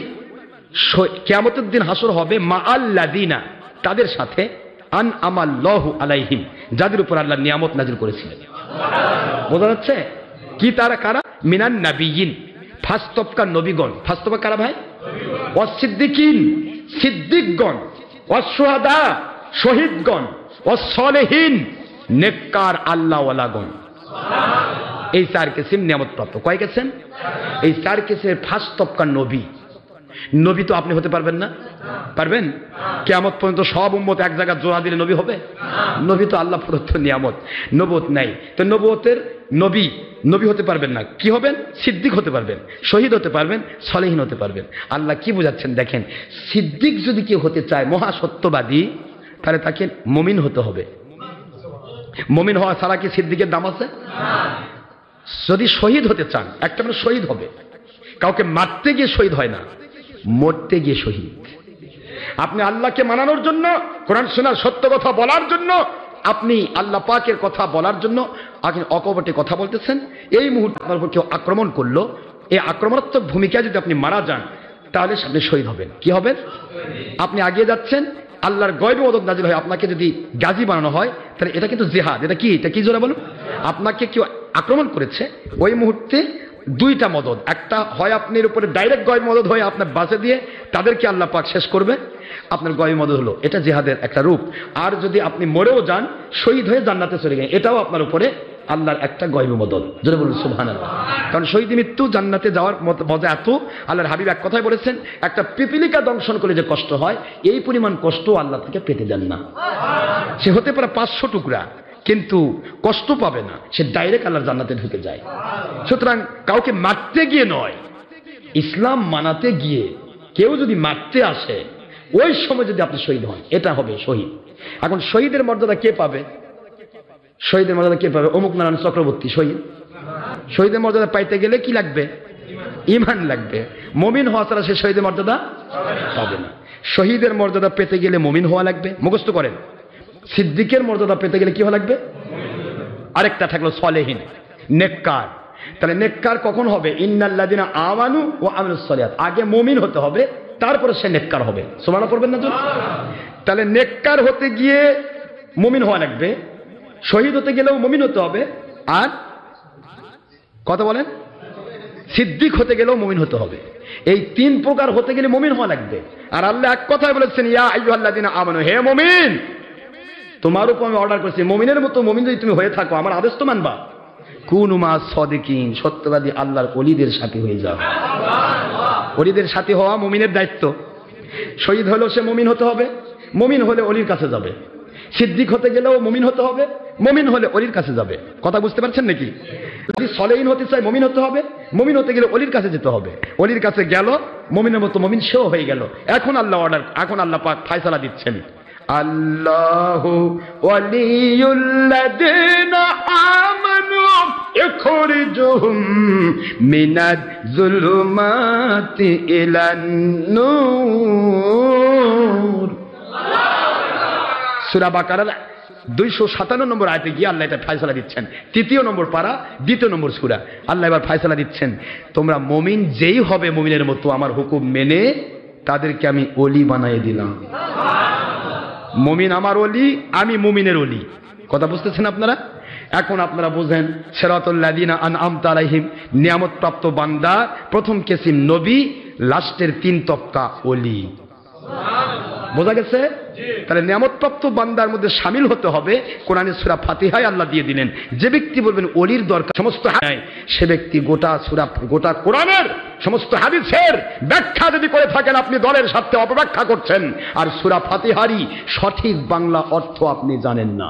কিয়ামতের দিন হাসর হবে মাআল্লাযিনা তাদের সাথে, আনআমাল্লাহু আলাইহিম যাদের উপর আল্লাহ নিয়ামত নাযিল করেছিলেন। বোঝা যাচ্ছে কি? তারা কারা? মিনান নাবিয়িন, ফাস্তবকার নবীগণ। ফাস্তবা কারা ভাই? ওয়াসিদ্দিকিন সিদ্দিকগণ, ওয়াসশুহাদা শহীদগণ, ওয়াসসালিহিন নেককার আল্লাহওয়ালাগণ। এই 4 কিসিম নিয়ামত প্রাপ্ত। কয় কিসিম? এই 4 কিসিমের ফাস্তবকার নবী। নবী তো আপনি হতে পারবেন না, পারবেন? কিয়ামত পর্যন্ত সব উম্মত এক জায়গায় জোড়া দিলে নবী হবে? নবী তো আল্লাহ প্রদত্ত নিয়ামত, নবুয়ত নাই। তো নবুয়তের নবী নবী হতে পারবেন না, কি হবেন? সিদ্দিক হতে পারবেন, শহীদ হতে পারবেন, সালেহীন হতে পারবেন। আল্লাহ কি বোঝাচ্ছেন দেখেন, সিদ্দিক যদি কেউ হতে চায়, মহাসত্যবাদী, তাহলে তাকে মুমিন হতে হবে। মুমিন হওয়া ছাড়া কি সিদ্দিকের দাম আছে? যদি শহীদ হতে চান, একটা মানে শহীদ হবে, কাউকে মারতে গিয়ে শহীদ হয় না, মরতে গিয়ে শহীদ। আপনি আল্লাহকে মানানোর জন্য, কোরআন শোনার, সত্য কথা বলার জন্য, আপনি আল্লাহ পাকের কথা বলার জন্য আপনি অকপটে কথা বলতেছেন, এই মুহূর্তে আপনার উপর কেউ আক্রমণ করলো, এই আক্রমণাত্মক ভূমিকায় যদি আপনি মারা যান, তাহলে আপনি শহীদ হবেন। কি হবেন? আপনি আগিয়ে যাচ্ছেন, আল্লাহর গয়বে মদদ নাজিল হয়, আপনাকে যদি গাজী বানানো হয়, তাহলে এটা কিন্তু জিহাদ। এটা কি? এটা কি জোরে বলুন? আপনাকে কেউ আক্রমণ করেছে, ওই মুহূর্তে 2টা মদদ। একটা হয় আপনার উপরে ডাইরেক্ট গয়ব মদদ হয়ে আপনার বাঁচে দিয়ে তাদেরকে আল্লাহ পাক শেষ করবে, আপনার গয়ব মদদ হলো, এটা জিহাদের একটা রূপ। আর যদি আপনি মরেও যান, শহীদ হয়ে জান্নাতে চলে গেলেন, এটাও আপনার উপরে আল্লাহর একটা গয়ব মদদ। জোরে বলুন সুবহানাল্লাহ। কারণ শহীদ মৃত্যু, জান্নাতে যাওয়ার মজা এত। আল্লাহর হাবিব এক কথায় বলেছেন, একটা পিপিলিকা দংশন করলে যে কষ্ট হয়, এই পরিমাণ কষ্ট আল্লাহ থেকে পেতে দেন না। সে হতে পারে 500 টুকরা, কিন্তু কষ্ট পাবে না, সে ডাইরেক্ট আল্লাহর জান্নাতে ঢুকে যায়। সুতরাং কাউকে মারতে গিয়ে নয়, ইসলাম মানাতে গিয়ে কেউ যদি মারতে আসে, ওই সময় যদি আপনি শহীদ হন, এটা হবে শহীদ। এখন শহীদের মর্যাদা কে পাবে? শহীদের মর্যাদা কে পাবে? অমুক নারায়ণ চক্রবর্তী শহীদ। শহীদের মর্যাদা পাইতে গেলে কি লাগবে? ঈমান লাগবে। মুমিন হওয়া ছাড়া সে শহীদের মর্যাদা পাবে না। শহীদের মর্যাদা পেতে গেলে মুমিন হওয়া লাগবে। মুখস্থ করেন, সিদ্দিকের মর্যাদা পেতে গেলে কি হওয়া লাগবে? আরেকটা থাকলো সলেহীন, নেককার। তাহলে নেককার কখন হবে? ইন্নাল্লাযিনা আমানু ওয়া আমিলুস সলিহাত, আগে মুমিন হতে হবে, তারপরে সে নেককার হবে। সুবহানাল্লাহ পড়বেন না? তাহলে নেককার হতে গিয়ে মুমিন হওয়া লাগবে, শহীদ হতে গেলেও মুমিন হতে হবে, আর কথা বলেন সিদ্দিক হতে গেলেও মুমিন হতে হবে। এই তিন প্রকার হতে গেলে মুমিন হওয়া লাগবে। আর আল্লাহ এক কথায় বলেছেন, ইয়া আইয়ুহাল্লাযিনা আমানু, হে মুমিন, তোমার উপর আমি অর্ডার করছি, মুমিনের মতো মুমিন যদি তুমি হয়ে থাকো, আমার আদেশ তো মানবা। কুনু মা সাদিকিন, সত্যবাদী আল্লাহর ওলিদের সাথী হয়ে যাও। ওলিদের সাথী হওয়া মুমিনের দায়িত্ব। শহীদ হলেও সে মুমিন হতে হবে, মুমিন হলে ওলির কাছে যাবে। সিদ্দিক হতে গেলেও মুমিন হতে হবে, মুমিন হলে ওলির কাছে যাবে। কথা বুঝতে পারছেন নাকি? যদি সলেহীন হতে চাই মুমিন হতে হবে, মুমিন হতে গেলে ওলির কাছে যেতে হবে। ওলির কাছে গেল, মুমিনের মতো মুমিন সেও হয়ে গেল। এখন আল্লাহ অর্ডার, এখন আল্লাহ পাক ফয়সালা দিচ্ছেন, আল্লাহু ওয়ালিয়ুল্লাযিনা আমানু ইখরিজুহুম মিনাজ যুলুমাতি ইলান নূর। সূরা বাকারার 257 নম্বর আয়াতে গিয়ে আল্লাহ এটা ফয়সালা দিচ্ছেন। 3 নম্বর পারা, 2 নম্বর সূরা, আল্লাহ এবার ফয়সালা দিচ্ছেন, তোমরা মুমিন যেই হবে মুমিনের মতো আমার হুকুম মেনে, তাদেরকে আমি ওলি বানিয়ে দিলাম। মুমিন আমার ওলি, আমি মুমিনের ওলি। কথা বুঝতেছেন আপনারা? এখন আপনারা বুঝেন, সিরাতুল লাযিনা আনআমতা আলাইহিম, নিয়ামত প্রাপ্ত বান্দা, প্রথম কিসিম নবী, লাস্টের 3 তবকা ওলি। বোঝা গেছে? তাহলে নিয়ামতপ্রাপ্ত বান্দার মধ্যে শামিল হতে হবে। কোরআনের সূরা ফাতিহায় আল্লাহ দিয়ে দিলেন, যে ব্যক্তি বলবেন ওলির দরকার সমস্ত সে ব্যক্তি গোটা সূরা, গোটা কোরআনের সমস্ত হাদিসের ব্যাখ্যা যদি করে থাকেন, আপনি দলের সাথে অপব্যাখ্যা করছেন, আর সূরা ফাতিহারই সঠিক বাংলা অর্থ আপনি জানেন না।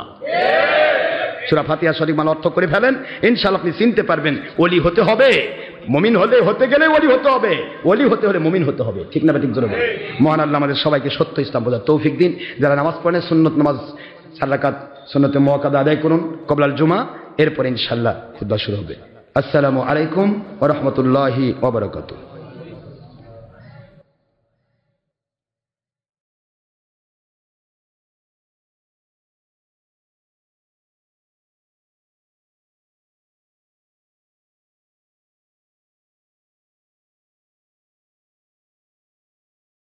সূরা ফাতিহা সঠিক বাংলা অর্থ করে ফেলেন, ইনশাআল্লাহ আপনি চিনতে পারবেন ওলি হতে হবে। মুমিন হতে গেলে ওলি হতে হবে, ওলি হতে হলে মুমিন হতে হবে। ঠিক না ঠিক জোরে বলেন। মহান আল্লাহ আমাদের সবাইকে সত্য ইসলাম বোঝার তৌফিক দিন। যারা নামাজ পড়েন, সুন্নত নামাজ 4 রাকাত সুন্নতে মুআক্কাদা আদায় করুন কবলাল জুমা, এরপরে ইনশাআল্লাহ খুতবা শুরু হবে। আসসালামু আলাইকুম ওয়া রাহমাতুল্লাহি ওয়া বারাকাতুহু।